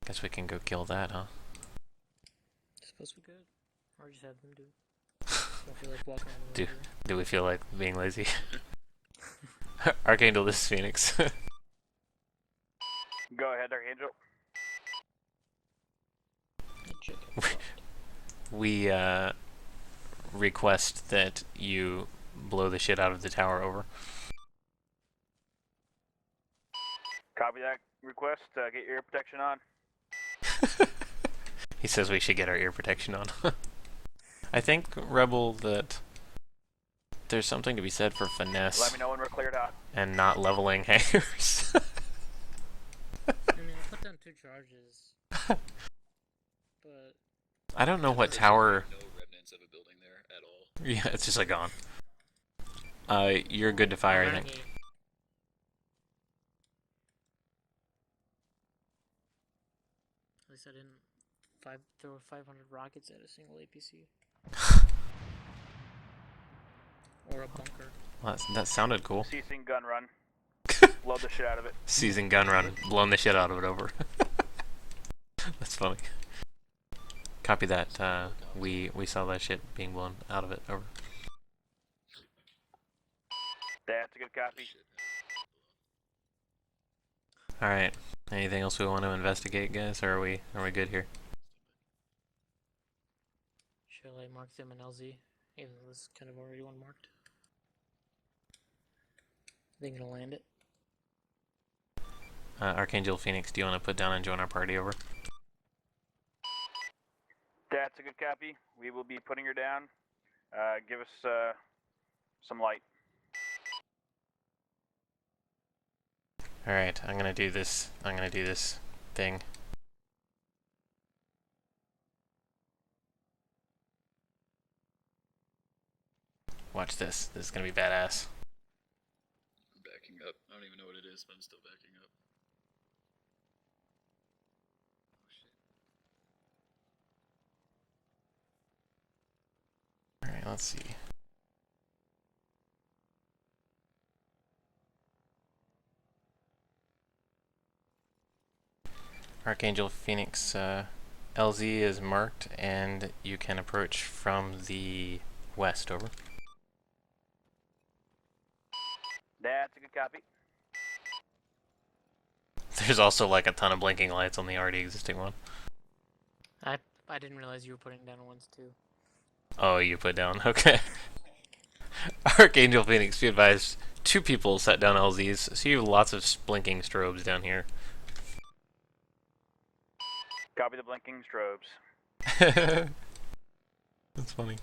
Speaker 1: Guess we can go kill that, huh?
Speaker 4: Suppose we could. Or just have them do. Don't feel like walking on the
Speaker 1: Do,
Speaker 4: road.
Speaker 1: do we feel like being lazy? Archangel, this is Phoenix.
Speaker 8: Go ahead, Archangel.
Speaker 1: We request that you blow the shit out of the tower over.
Speaker 8: Copy that request. Get your ear protection on.
Speaker 1: He says we should get our ear protection on. I think, Rebel, that there's something to be said for finesse.
Speaker 8: Let me know when we're cleared out.
Speaker 1: And not leveling hangers.
Speaker 4: I mean, I put down 2 charges. But
Speaker 1: I don't know what tower.
Speaker 11: No remnants of a building there at all.
Speaker 1: Yeah, it's just like gone. You're good to fire, I think.
Speaker 4: At least I didn't throw 500 rockets at a single APC. Or a bunker.
Speaker 1: Well, that sounded cool.
Speaker 8: Ceasing gun run. Load the shit out of it.
Speaker 1: Seizing gun run, blown the shit out of it over. That's funny. Copy that. We saw that shit being blown out of it over.
Speaker 8: That's a good copy.
Speaker 1: All right. Anything else we want to investigate, guys? Or are we good here?
Speaker 4: Shall I mark them in LZ? Even though this is kind of already one marked. Are they gonna land it?
Speaker 1: Archangel Phoenix, do you want to put down and join our party over?
Speaker 8: That's a good copy. We will be putting her down. Give us some light.
Speaker 1: Alright, I'm gonna do this thing. Watch this. This is gonna be badass.
Speaker 11: I'm backing up. I don't even know what it is, but I'm still backing up. Oh shit.
Speaker 1: Alright, let's see. Archangel Phoenix, LZ is marked, and you can approach from the west, over.
Speaker 8: That's a good copy.
Speaker 1: There's also like a ton of blinking lights on the already existing one.
Speaker 4: I didn't realize you were putting down ones too.
Speaker 1: Oh, you put down, okay. Archangel Phoenix, be advised, 2 people set down LZs, so you have lots of blinking strobes down here.
Speaker 8: Copy the blinking strobes.
Speaker 1: That's funny.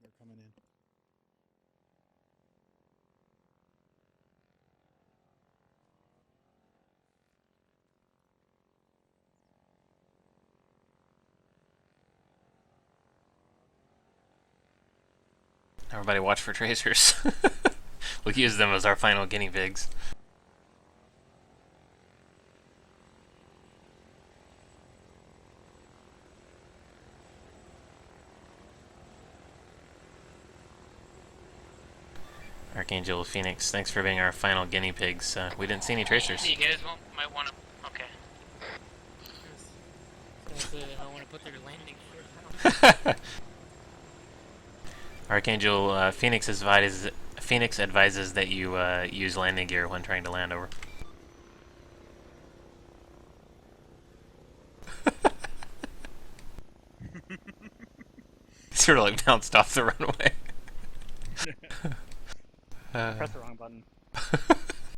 Speaker 10: They're coming in.
Speaker 1: Everybody watch for tracers. We'll use them as our final guinea pigs. Archangel Phoenix, thanks for being our final guinea pigs. We didn't see any tracers.
Speaker 4: You guys might want to. Okay. So I want to put their landing gear down.
Speaker 1: Archangel Phoenix advises that you use landing gear when trying to land, over. Sort of like bounced off the runway.
Speaker 2: Press the wrong button.